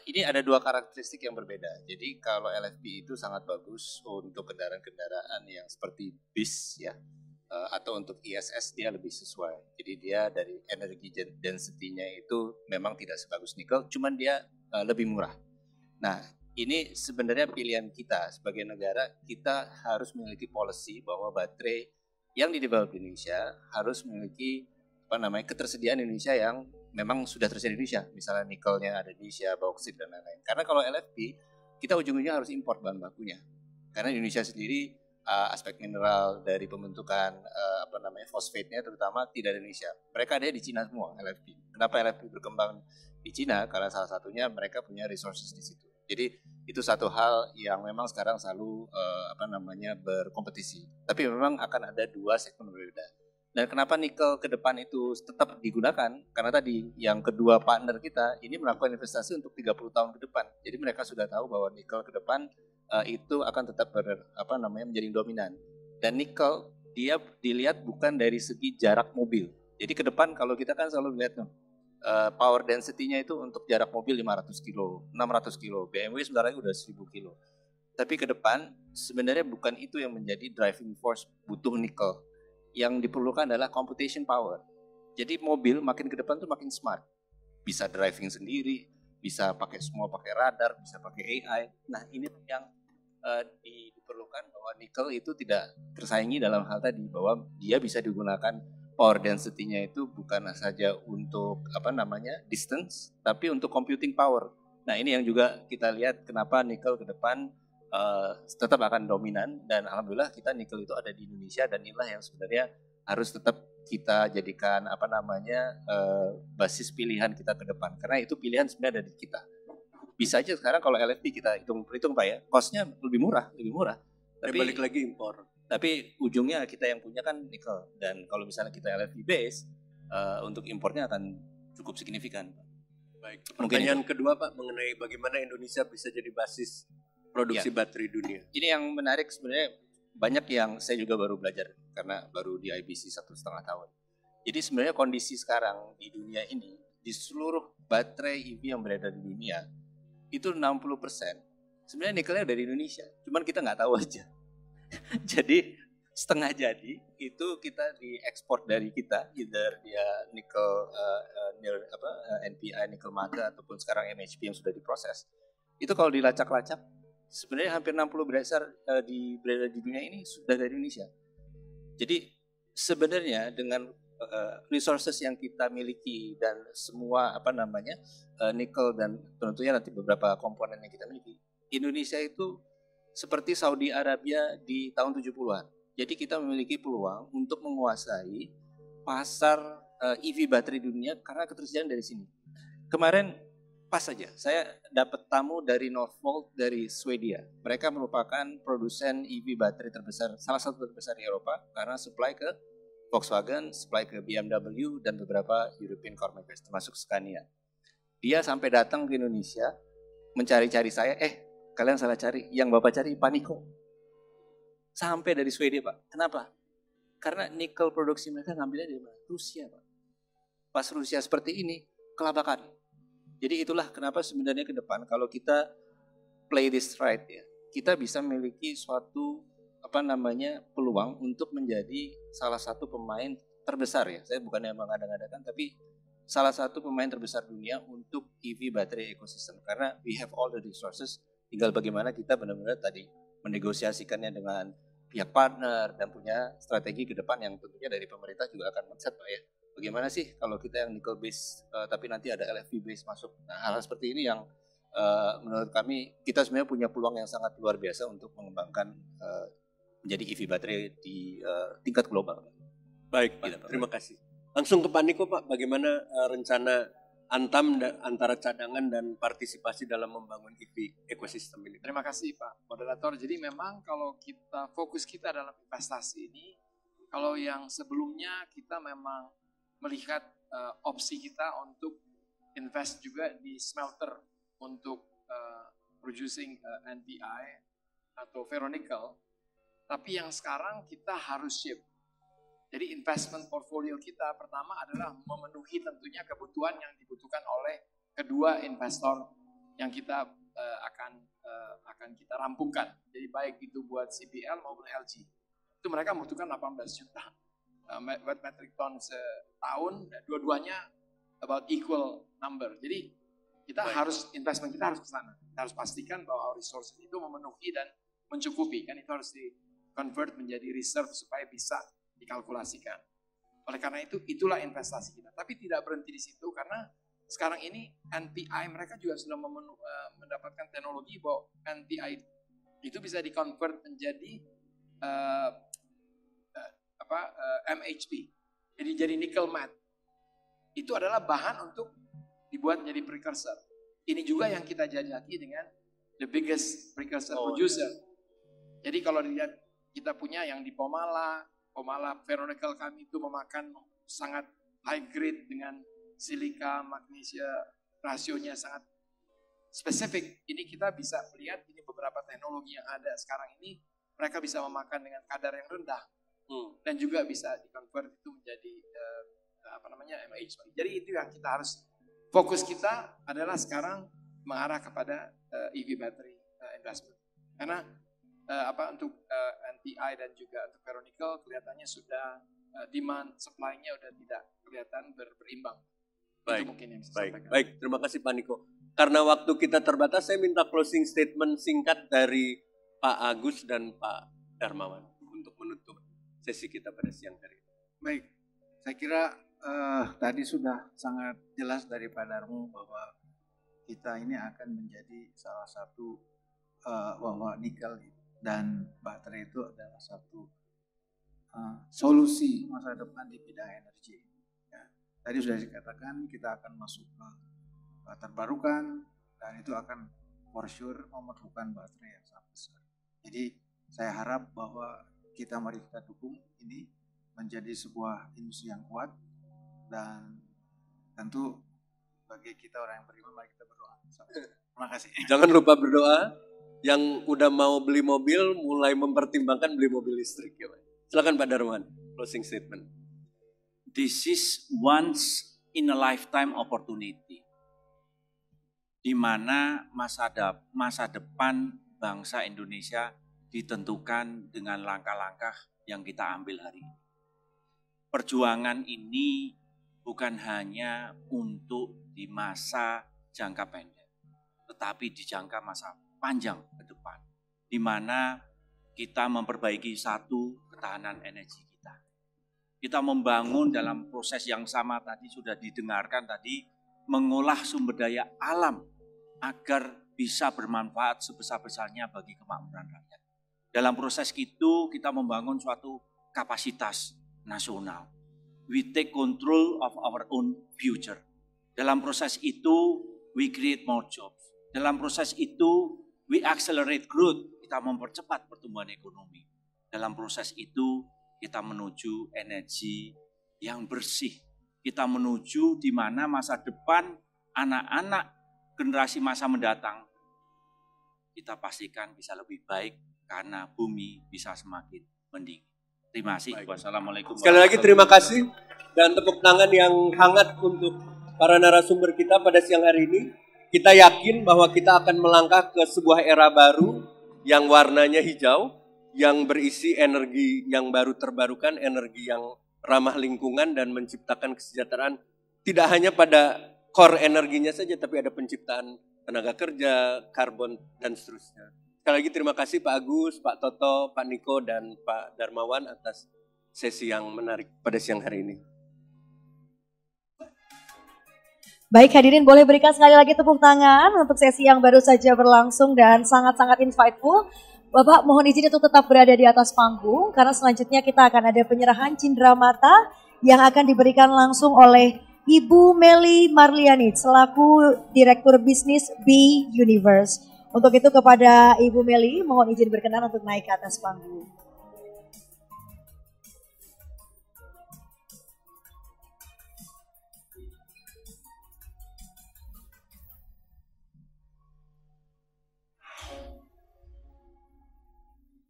ini ada 2 karakteristik yang berbeda. Jadi kalau LFP itu sangat bagus untuk kendaraan-kendaraan yang seperti bis ya, atau untuk ISS dia lebih sesuai. Jadi dia dari energi density-nya itu memang tidak sebagus nikel, cuman dia lebih murah. Nah, ini sebenarnya pilihan kita sebagai negara, kita harus memiliki policy bahwa baterai yang di-develop di Indonesia harus memiliki ketersediaan Indonesia yang memang sudah tersedia di Indonesia. Misalnya nikelnya ada di Indonesia, bauksit dan lain-lain. Karena kalau LFP, kita ujung-ujungnya harus import bahan bakunya. Karena di Indonesia sendiri aspek mineral dari pembentukan fosfatnya terutama tidak di Indonesia. Mereka ada di Cina semua LFP. Kenapa LFP berkembang di Cina? Karena salah satunya mereka punya resources di situ. Jadi itu satu hal yang memang sekarang selalu berkompetisi. Tapi memang akan ada 2 segmen berbeda. Dan kenapa nikel ke depan itu tetap digunakan? Karena tadi yang kedua partner kita ini melakukan investasi untuk 30 tahun ke depan. Jadi mereka sudah tahu bahwa nikel ke depan itu akan tetap menjadi dominan. Dan nikel dia dilihat bukan dari segi jarak mobil. Jadi ke depan kalau kita kan selalu lihat power density-nya itu untuk jarak mobil 500 kilo, 600 kilo. BMW sebenarnya udah 1000 kilo. Tapi ke depan sebenarnya bukan itu yang menjadi driving force butuh nikel. Yang diperlukan adalah computation power. Jadi mobil makin ke depan tuh makin smart. Bisa driving sendiri, bisa pakai radar, bisa pakai AI. Nah, ini yang diperlukan bahwa nikel itu tidak tersaingi dalam hal tadi, bahwa dia bisa digunakan power density-nya itu bukan saja untuk distance, tapi untuk computing power. Nah ini yang juga kita lihat kenapa nikel ke depan tetap akan dominan, dan alhamdulillah kita nikel itu ada di Indonesia, dan inilah yang sebenarnya harus tetap kita jadikan basis pilihan kita ke depan, karena itu pilihan sebenarnya ada di kita. Bisa aja sekarang kalau LFP kita hitung Pak ya, cost-nya lebih murah. Tapi balik lagi impor. Tapi ujungnya kita yang punya kan nikel, dan kalau misalnya kita LFP base, untuk impornya akan cukup signifikan. Baik. Pertanyaan kedua Pak mengenai bagaimana Indonesia bisa jadi basis produksi baterai dunia. Ini yang menarik sebenarnya, banyak yang saya juga baru belajar karena baru di IBC 1,5 tahun. Jadi sebenarnya kondisi sekarang di dunia ini, di seluruh baterai EV yang beredar di dunia itu 60% sebenarnya nikelnya dari Indonesia, cuman kita nggak tahu aja. Jadi setengah jadi itu kita diekspor dari kita, either dia nikel NPI, nikel maga, ataupun sekarang MHP yang sudah diproses. Itu kalau dilacak-lacak sebenarnya hampir 60 beredar di dunia ini sudah dari Indonesia. Jadi sebenarnya dengan resources yang kita miliki dan semua nikel dan tentunya nanti beberapa komponen yang kita miliki, Indonesia itu seperti Saudi Arabia di tahun 70-an. Jadi kita memiliki peluang untuk menguasai pasar EV baterai dunia karena ketersediaan dari sini. Kemarin pas saja saya dapat tamu dari Northvolt dari Swedia. Mereka merupakan produsen EV baterai terbesar, salah satu terbesar di Eropa, karena supply ke Volkswagen, supply ke BMW dan beberapa European car makers termasuk Scania. Dia sampai datang ke Indonesia mencari-cari saya, kalian salah cari, yang Bapak cari Paniko. Sampai dari Swedia Pak. Kenapa? Karena nikel produksi mereka ngambilnya dari mana? Rusia Pak. Pas Rusia seperti ini, kelabakan. Jadi itulah kenapa sebenarnya ke depan kalau kita play this right ya, kita bisa memiliki suatu peluang untuk menjadi salah satu pemain terbesar ya. Saya bukannya mengada-ngadakan, tapi salah satu pemain terbesar dunia untuk EV baterai ekosistem. Karena we have all the resources, tinggal bagaimana kita benar-benar tadi menegosiasikannya dengan pihak partner dan punya strategi ke depan yang tentunya dari pemerintah juga akan men-set Pak ya. Bagaimana sih kalau kita yang nickel base tapi nanti ada LFP base masuk. Nah, hal seperti ini yang menurut kami kita sebenarnya punya peluang yang sangat luar biasa untuk mengembangkan menjadi EV baterai di tingkat global. Baik Pak, terima kasih. Langsung ke Pak Niko Pak, bagaimana rencana Antam antara cadangan dan partisipasi dalam membangun EV ekosistem ini? Terima kasih Pak Moderator. Jadi memang kalau fokus kita dalam investasi ini, kalau yang sebelumnya kita memang melihat opsi kita untuk invest juga di smelter untuk producing NPI atau ferronickel, tapi yang sekarang kita harus shift. Jadi investment portfolio kita pertama adalah memenuhi tentunya kebutuhan yang dibutuhkan oleh kedua investor yang kita akan kita rampungkan. Jadi baik itu buat CBL maupun LG. Itu mereka membutuhkan 18 juta wet metric ton setahun, dua-duanya about equal number. Jadi kita investment kita harus ke sana. Kita harus pastikan bahwa our resources itu memenuhi dan mencukupi. Kan itu harus di-convert menjadi reserve supaya bisa dikalkulasikan. Oleh karena itu, itulah investasi kita. Tapi tidak berhenti di situ karena sekarang ini NPI mereka juga sudah mendapatkan teknologi bahwa NPI itu bisa di-convert menjadi MHP. Jadi nickel matte. Itu adalah bahan untuk dibuat menjadi precursor. Ini juga yang kita jajaki dengan the biggest precursor producer. Jadi kalau dilihat kita punya yang di Pomala ferronickel kami itu memakan sangat high grade dengan silika, magnesia, rasionya sangat spesifik. Ini kita bisa melihat ini beberapa teknologi yang ada sekarang ini mereka bisa memakan dengan kadar yang rendah dan juga bisa di-convert itu menjadi MHP. Jadi itu yang kita harus fokus kita adalah sekarang mengarah kepada EV battery investment. Karena untuk NPI dan juga untuk ferronickel kelihatannya sudah demand supply-nya udah tidak kelihatan berimbang. Baik, itu mungkin yang bisa baik, terima kasih Pak Niko. Karena waktu kita terbatas, saya minta closing statement singkat dari Pak Agus dan Pak Darmawan untuk menutup sesi kita pada siang hari ini. Baik, Saya kira tadi sudah sangat jelas dari Pak Darmo bahwa kita ini akan menjadi salah satu bahwa nikel dan baterai itu adalah satu solusi masa depan di bidang energi. Ya. Tadi sudah dikatakan kita akan masuk ke terbarukan dan itu akan for sure memerlukan baterai yang sangat besar. Jadi saya harap bahwa mari kita dukung ini menjadi sebuah industri yang kuat dan tentu bagi kita orang yang beriman mari kita berdoa. Terima kasih. Jangan lupa berdoa. Yang udah mau beli mobil mulai mempertimbangkan beli mobil listrik ya Pak. Silakan Pak Darman, closing statement. This is once in a lifetime opportunity. Di mana masa depan bangsa Indonesia ditentukan dengan langkah-langkah yang kita ambil hari ini. Perjuangan ini bukan hanya untuk di masa jangka pendek, tetapi di jangka masa panjang ke depan, di mana kita memperbaiki satu ketahanan energi kita. Kita membangun dalam proses yang sama tadi sudah didengarkan tadi, mengolah sumber daya alam agar bisa bermanfaat sebesar-besarnya bagi kemakmuran rakyat. Dalam proses itu kita membangun suatu kapasitas nasional. We take control of our own future. Dalam proses itu we create more jobs. Dalam proses itu we accelerate growth, kita mempercepat pertumbuhan ekonomi. Dalam proses itu kita menuju energi yang bersih. Kita menuju di mana masa depan anak-anak generasi masa mendatang kita pastikan bisa lebih baik karena bumi bisa semakin mendingin. Terima kasih. Wassalamualaikum. Sekali lagi terima kasih dan tepuk tangan yang hangat untuk para narasumber kita pada siang hari ini. Kita yakin bahwa kita akan melangkah ke sebuah era baru yang warnanya hijau, yang berisi energi yang baru terbarukan, energi yang ramah lingkungan dan menciptakan kesejahteraan tidak hanya pada core energinya saja, tapi ada penciptaan tenaga kerja, karbon, dan seterusnya. Sekali lagi terima kasih Pak Agus, Pak Toto, Pak Niko, dan Pak Darmawan atas sesi yang menarik pada siang hari ini. Baik hadirin, boleh berikan sekali lagi tepuk tangan untuk sesi yang baru saja berlangsung dan sangat-sangat insightful. Bapak mohon izin untuk tetap berada di atas panggung karena selanjutnya kita akan ada penyerahan cindera mata yang akan diberikan langsung oleh Ibu Meli Marliani selaku Direktur Bisnis B Universe. Untuk itu kepada Ibu Meli mohon izin berkenan untuk naik ke atas panggung.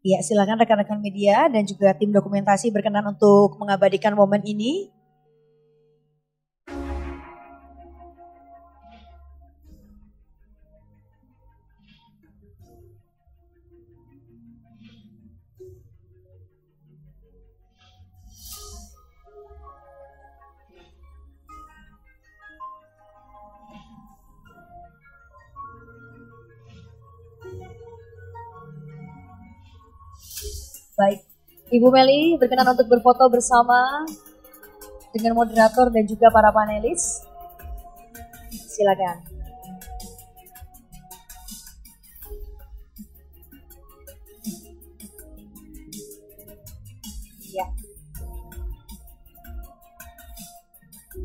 Ya, silakan rekan-rekan media dan juga tim dokumentasi berkenan untuk mengabadikan momen ini. Baik, Ibu Meli berkenan untuk berfoto bersama dengan moderator dan juga para panelis. Silakan. Ya.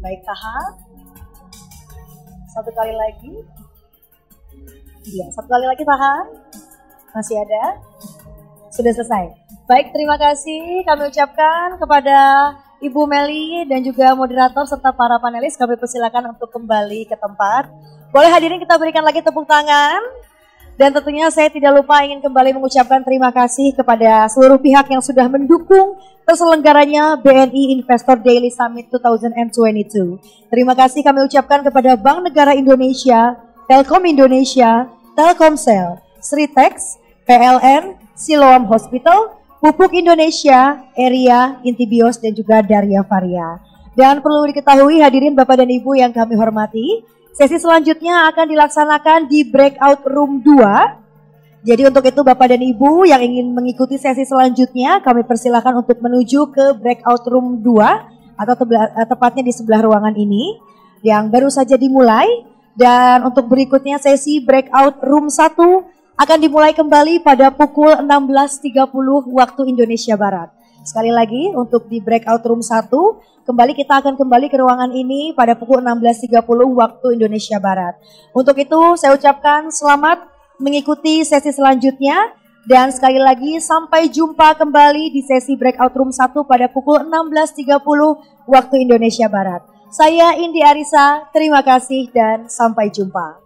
Baik, tahan. Satu kali lagi. Iya, satu kali lagi tahan. Masih ada. Sudah selesai. Baik, terima kasih kami ucapkan kepada Ibu Meli dan juga moderator serta para panelis. Kami persilakan untuk kembali ke tempat. Boleh hadirin kita berikan lagi tepuk tangan. Dan tentunya saya tidak lupa ingin kembali mengucapkan terima kasih kepada seluruh pihak yang sudah mendukung terselenggaranya BNI Investor Daily Summit 2022. Terima kasih kami ucapkan kepada Bank Negara Indonesia, Telkom Indonesia, Telkomsel, Sritex, PLN, Siloam Hospital, Pupuk Indonesia, Eria, Intibios, dan juga Daria Varia. Dan perlu diketahui hadirin Bapak dan Ibu yang kami hormati, sesi selanjutnya akan dilaksanakan di breakout room 2. Jadi untuk itu Bapak dan Ibu yang ingin mengikuti sesi selanjutnya, kami persilakan untuk menuju ke breakout room 2 atau tepatnya di sebelah ruangan ini yang baru saja dimulai. Dan untuk berikutnya sesi breakout room 1 akan dimulai kembali pada pukul 16.30 waktu Indonesia Barat. Sekali lagi untuk di breakout room 1, kembali kita akan kembali ke ruangan ini pada pukul 16.30 waktu Indonesia Barat. Untuk itu saya ucapkan selamat mengikuti sesi selanjutnya. Dan sekali lagi sampai jumpa kembali di sesi breakout room 1 pada pukul 16.30 waktu Indonesia Barat. Saya Indi Arisa, terima kasih dan sampai jumpa.